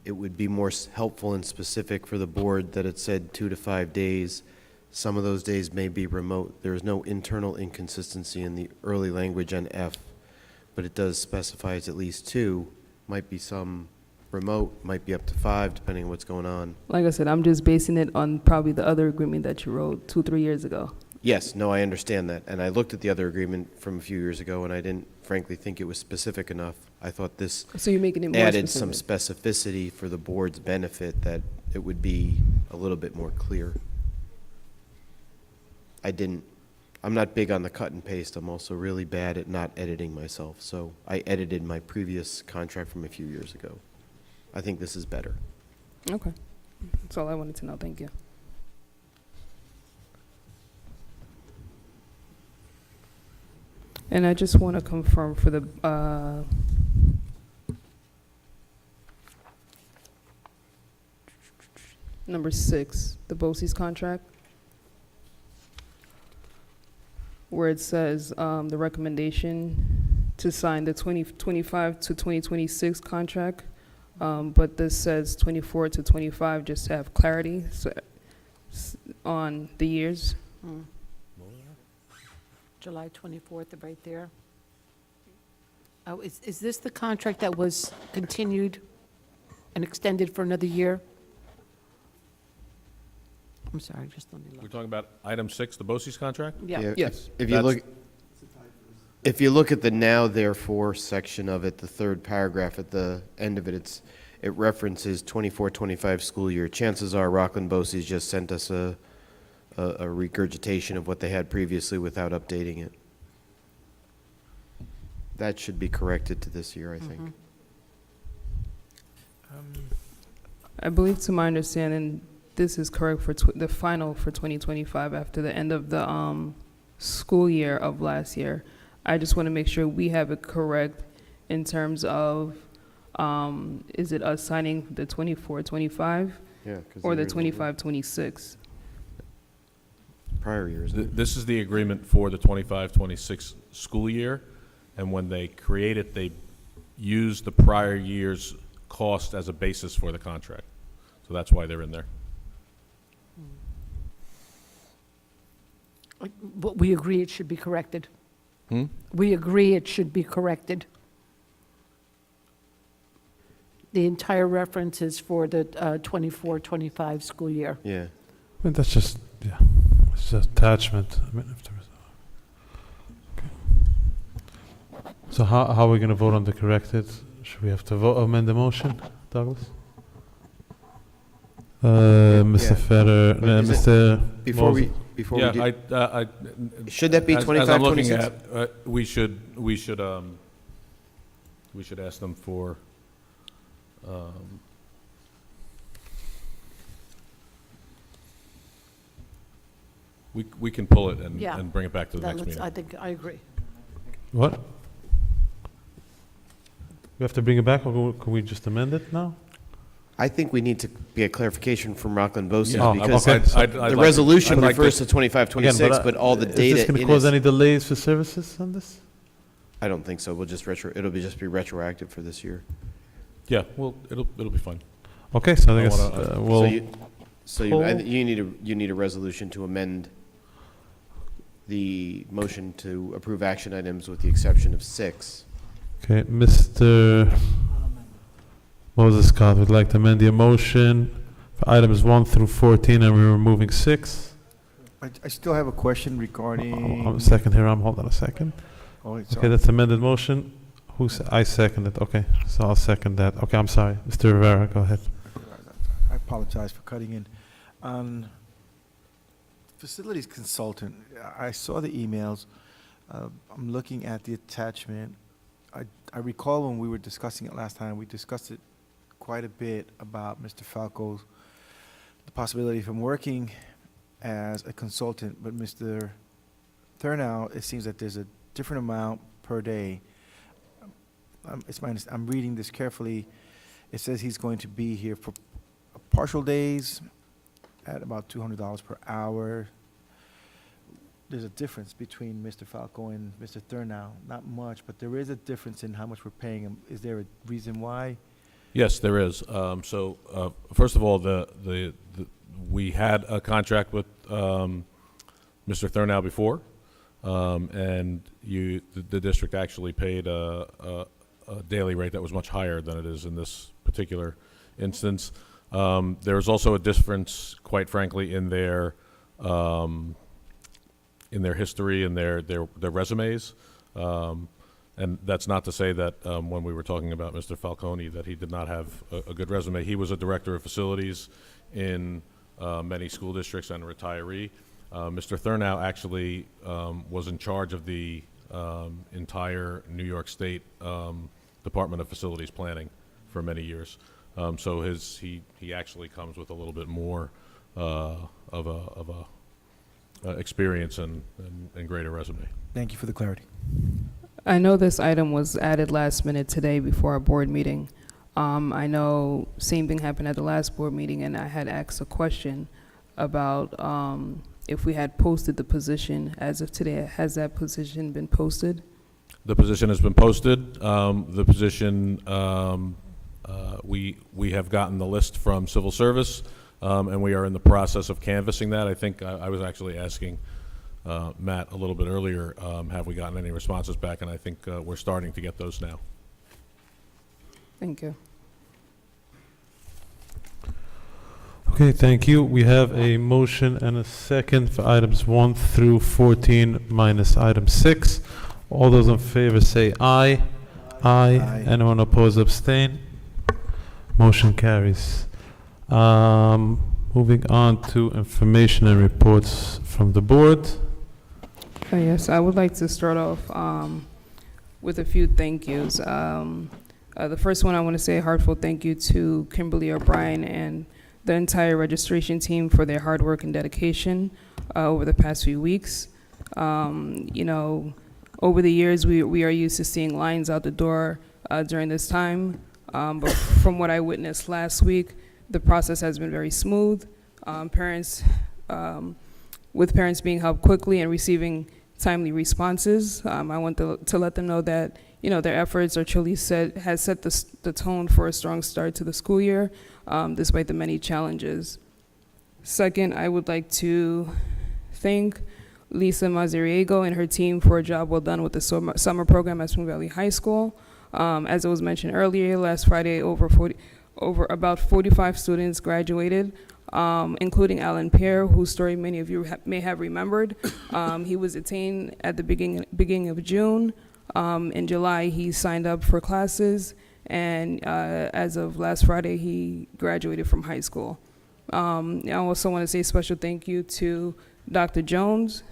it would be more helpful and specific for the board that it said 2 to 5 days. Some of those days may be remote. There is no internal inconsistency in the early language on F, but it does specify it's at least 2. Might be some remote, might be up to 5, depending on what's going on. Like I said, I'm just basing it on probably the other agreement that you wrote 2-3 years ago. Yes, no, I understand that. And I looked at the other agreement from a few years ago, and I didn't frankly think it was specific enough. I thought this So you're making it more added specific. some specificity for the board's benefit, that it would be a little bit more clear. I didn't I'm not big on the cut and paste. I'm also really bad at not editing myself. So I edited my previous contract from a few years ago. I think this is better. Okay. That's all I wanted to know. Thank you. And I just want to confirm for the number 6, the BOCES contract, where it says the recommendation to sign the 2025 to 2026 contract, but this says 24 to 25, just to have clarity on the years. July 24th, right there. Oh, is this the contract that was continued and extended for another year? I'm sorry, just let me We're look. talking about item 6, the BOCES contract? Yeah. Yes. If you look at the now therefore section of it, the third paragraph at the end of it, it references 24-25 school year. Chances are Rockland BOCES just sent us a regurgitation of what they had previously without updating it. That should be corrected to this year, I think. I believe, to my understanding, this is correct for the final for 2025 after the end of the school year of last year. I just want to make sure we have it correct in terms of, is it us signing the 24-25 Yeah, or the 25-26? Prior years. This is the agreement for the 25-26 school year, and when they create it, they use the prior year's cost as a basis for the contract. So that's why they're in there. But we agree it should be corrected. Hmm? We agree it should be corrected. The entire reference is for the 24-25 school year. Yeah. I mean, that's just, yeah, it's just attachment. I mean, if there is, okay. So how are we going to vote on the corrected? Should we have to amend the motion, Douglas? Mr. Yeah. Feder, But is it- Mr. Before Moses. we Yeah, do, should that be as 25, I'm looking 26? at, we should ask them for, we can pull it Yeah. and bring it back to the next meeting. I think, I agree. What? We have to bring it back, or can we just amend it now? I think we need to get clarification from Rockland BOCES Yeah. Oh, because okay. the resolution I'd like refers to- to 25, 26, but all the data Is this going to in cause it- any delays for services on this? I don't think so. We'll just it'll just be retroactive for this year. Yeah, well, it'll be fine. Okay, so I I guess wanna- we'll. You need a resolution to amend the motion to approve action items with the exception of 6. Okay, Mr. Moses Scott would like to amend the motion for items 1 through 14, and we're removing 6. I still have a question regarding. A second here, hold on a second. Oh, it's Okay, that's amended motion. I second it, okay, so I'll second that. Okay, I'm sorry, Mr. Rivera, go ahead. I apologize for cutting in. Facilities consultant, I saw the emails. I'm looking at the attachment. I recall when we were discussing it last time, we discussed it quite a bit about Mr. Falco's, the possibility of him working as a consultant, but Mr. Thurnow, it seems that there's a different amount per day. I'm reading this carefully. It says he's going to be here for partial days at about $200 per hour. There's a difference between Mr. Falco and Mr. Thurnow. Not much, but there is a difference in how much we're paying him. Is there a reason why? Yes, there is. First of all, we had a contract with Mr. Thurnow before, and the district actually paid a daily rate that was much higher than it is in this particular instance. There's also a difference, quite frankly, in their history and their resumes. And that's not to say that when we were talking about Mr. Falcone that he did not have a good resume. He was a director of facilities in many school districts and a retiree. Mr. Thurnow actually was in charge of the entire New York State Department of Facilities Planning for many years. So he actually comes with a little bit more of a experience and greater resume. Thank you for the clarity. I know this item was added last minute today before our board meeting. I know same thing happened at the last board meeting, and I had asked a question about if we had posted the position as of today. Has that position been posted? The position has been posted. The position, we have gotten the list from Civil Service, and we are in the process of canvassing that. I think I was actually asking Matt a little bit earlier, have we gotten any responses back? And I think we're starting to get those now. Thank you. Okay, thank you. We have a motion and a second for items 1 through 14 minus item 6. All those in favor say aye. Aye. Anyone opposed, abstain? Motion carries. Moving on to information and reports from the board. Yes, I would like to start off with a few thank yous. The first one, I want to say a heartfelt thank you to Kimberly O'Brien and the entire registration team for their hard work and dedication over the past few weeks. You know, over the years, we are used to seeing lines out the door during this time, but from what I witnessed last week, the process has been very smooth. With parents being helped quickly and receiving timely responses, I want to let them know that, you know, their efforts are truly has set the tone for a strong start to the school year, despite the many challenges. Second, I would like to thank Lisa Mazariego and her team for a job well done with the summer program at Spring Valley High School. As it was mentioned earlier, last Friday, about 45 students graduated, including Alan Pierre, whose story many of you may have remembered. He was detained at the beginning of June. In July, he signed up for classes, and as of last Friday, he graduated from high school. I also want to say a special thank you to Dr. Jones,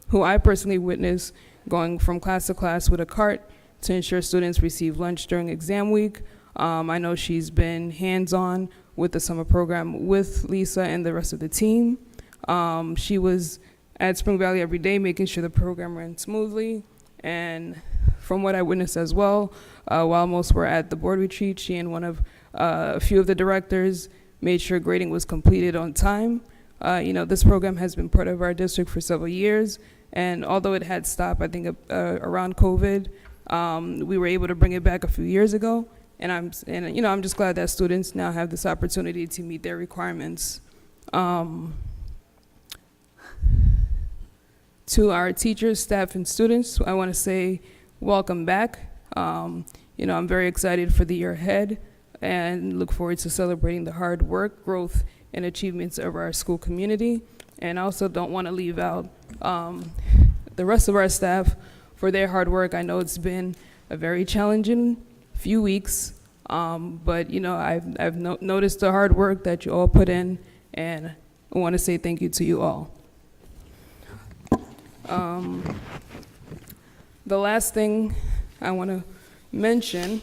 who I personally witnessed going from class to class with a cart to ensure students receive lunch during exam week. I know she's been hands-on with the summer program with Lisa and the rest of the team. She was at Spring Valley every day, making sure the program ran smoothly. And from what I witnessed as well, while most were at the board retreat, she and a few of the directors made sure grading was completed on time. You know, this program has been part of our district for several years, and although it had stopped, I think, around COVID, we were able to bring it back a few years ago. And I'm just glad that students now have this opportunity to meet their requirements. To our teachers, staff, and students, I want to say welcome back. You know, I'm very excited for the year ahead and look forward to celebrating the hard work, growth, and achievements of our school community. And I also don't want to leave out the rest of our staff for their hard work. I know it's been a very challenging few weeks, but you know, I've noticed the hard work that you all put in, and I want to say thank you to you all. The last thing I want to mention,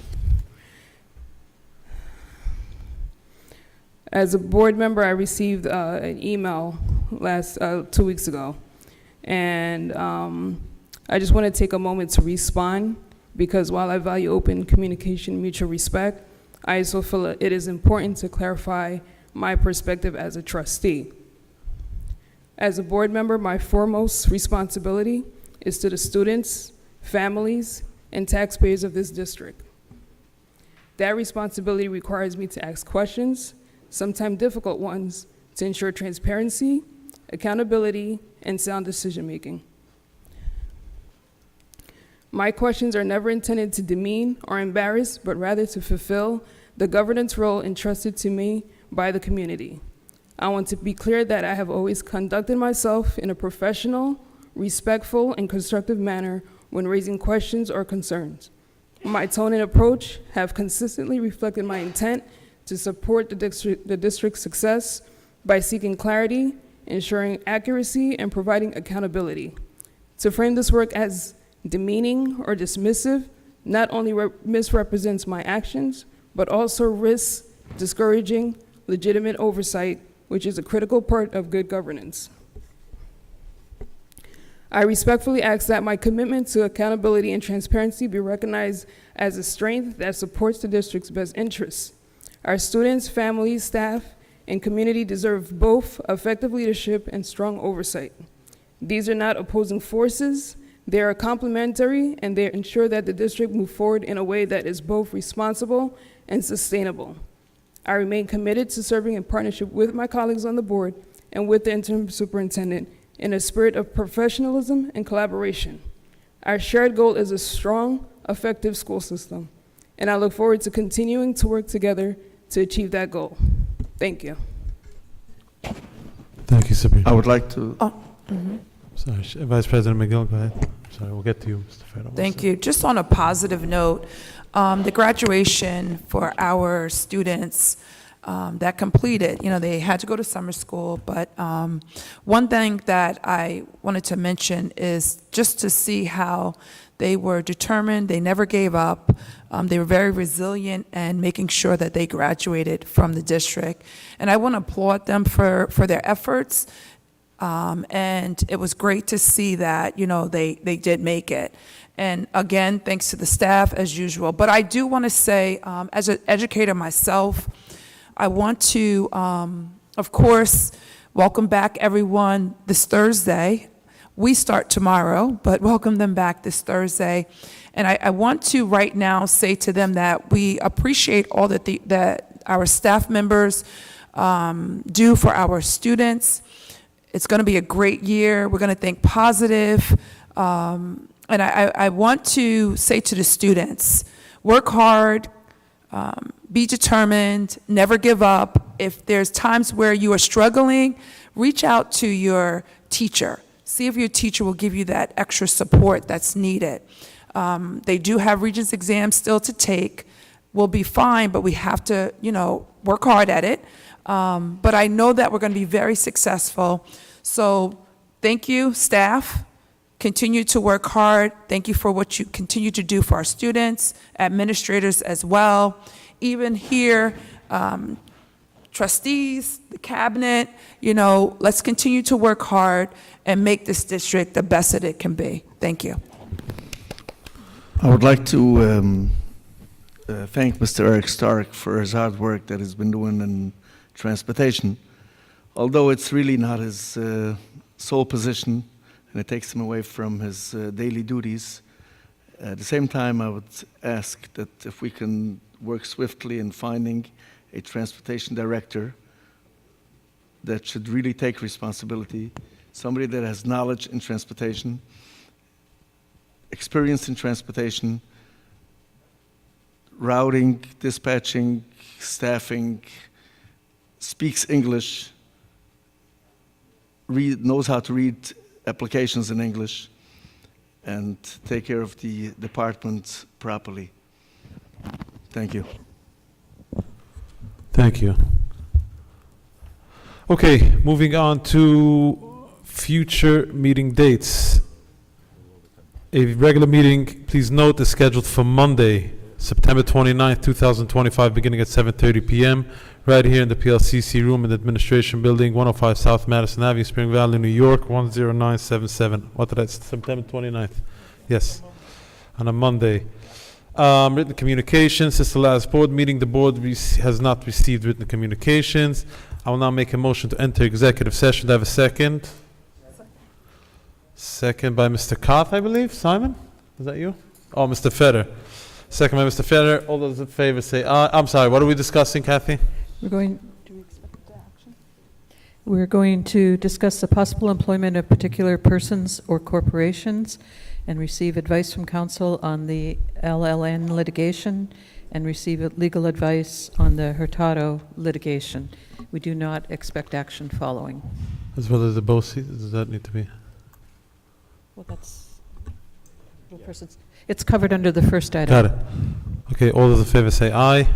as a board member, I received an email 2 weeks ago, and I just want to take a moment to respond, because while I value open communication, mutual respect, I also feel that it is important to clarify my perspective as a trustee. As a board member, my foremost responsibility is to the students, families, and taxpayers of this district. That responsibility requires me to ask questions, sometimes difficult ones, to ensure transparency, accountability, and sound decision-making. My questions are never intended to demean or embarrass, but rather to fulfill the governance role entrusted to me by the community. I want to be clear that I have always conducted myself in a professional, respectful, and constructive manner when raising questions or concerns. My tone and approach have consistently reflected my intent to support the district's success by seeking clarity ensuring accuracy, and providing accountability. To frame this work as demeaning or dismissive not only misrepresents my actions, but also risks discouraging legitimate oversight, which is a critical part of good governance. I respectfully ask that my commitment to accountability and transparency be recognized as a strength that supports the district's best interests. Our students, families, staff, and community deserve both effective leadership and strong oversight. These are not opposing forces, they are complementary, and they ensure that the district move forward in a way that is both responsible and sustainable. I remain committed to serving in partnership with my colleagues on the board and with the interim superintendent in a spirit of professionalism and collaboration. Our shared goal is a strong, effective school system, and I look forward to continuing to work together to achieve that goal. Thank you. Thank you, Sabrina. I would like to. Sorry, Vice President McGill, go ahead. Sorry, we'll get to you, Mr. Federer. Thank you. Just on a positive note, the graduation for our students that completed, they had to go to summer school, but one thing that I wanted to mention is just to see how they were determined, they never gave up, they were very resilient and making sure that they graduated from the district. And I want to applaud them for their efforts. And it was great to see that, they did make it. And again, thanks to the staff as usual. But I do want to say, as an educator myself, I want to, of course, welcome back everyone this Thursday. We start tomorrow, but welcome them back this Thursday. And I want to right now say to them that we appreciate all that our staff members do for our students. It's going to be a great year. We're going to think positive. And I want to say to the students, work hard, be determined, never give up. If there's times where you are struggling, reach out to your teacher. See if your teacher will give you that extra support that's needed. They do have Regents exams still to take. We'll be fine, but we have to, work hard at it. But I know that we're going to be very successful. So thank you, staff. Continue to work hard. Thank you for what you continue to do for our students, administrators as well. Even here, trustees, the cabinet, let's continue to work hard and make this district the best that it can be. Thank you. I would like to thank Mr. Eric Stark for his hard work that he's been doing in transportation. Although it's really not his sole position, and it takes him away from his daily duties. At the same time, I would ask that if we can work swiftly in finding a transportation director that should really take responsibility, somebody that has knowledge in transportation, experience in transportation, routing, dispatching, staffing, speaks English, knows how to read applications in English, and take care of the department properly. Thank you. Thank you. Okay, moving on to future meeting dates. A regular meeting, please note, is scheduled for Monday, September 29th, 2025, beginning at 7:30 p.m., right here in the PLCC room in the Administration Building, 105 South Madison Avenue, Spring Valley, New York, 10977. What did I say? September 29th. Yes, on a Monday. Written communications. Since the last board meeting, the board has not received written communications. I will now make a motion to enter executive session. Do I have a second? Second by Mr. Koth, I believe. Simon? Is that you? Oh, Mr. Feder. Second by Mr. Feder. All those in favor say aye. I'm sorry, what are we discussing, Kathy? We're going to discuss the possible employment of particular persons or corporations and receive advice from counsel on the LLN litigation and receive legal advice on the Hurtado litigation. We do not expect action following. As well as the BOCES, does that need to be? Well, that's persons. It's covered under the first item. Got it. Okay, all those in favor say aye. Aye.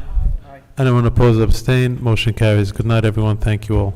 Anyone opposed or abstain? Motion carries. Good night, everyone. Thank you all.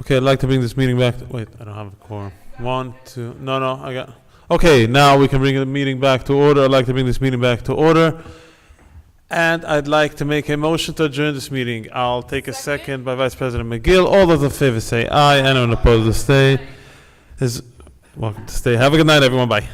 Okay, I'd like to bring this meeting back, wait, I don't have a quorum. 1, 2, no, I got, okay, now we can bring the meeting back to order. I'd like to bring this meeting back to order. And I'd like to make a motion to adjourn this meeting. I'll take a second by Vice President McGill. All those in favor say aye. Anyone opposed to stay is welcome to stay. Have a good night, everyone. Bye.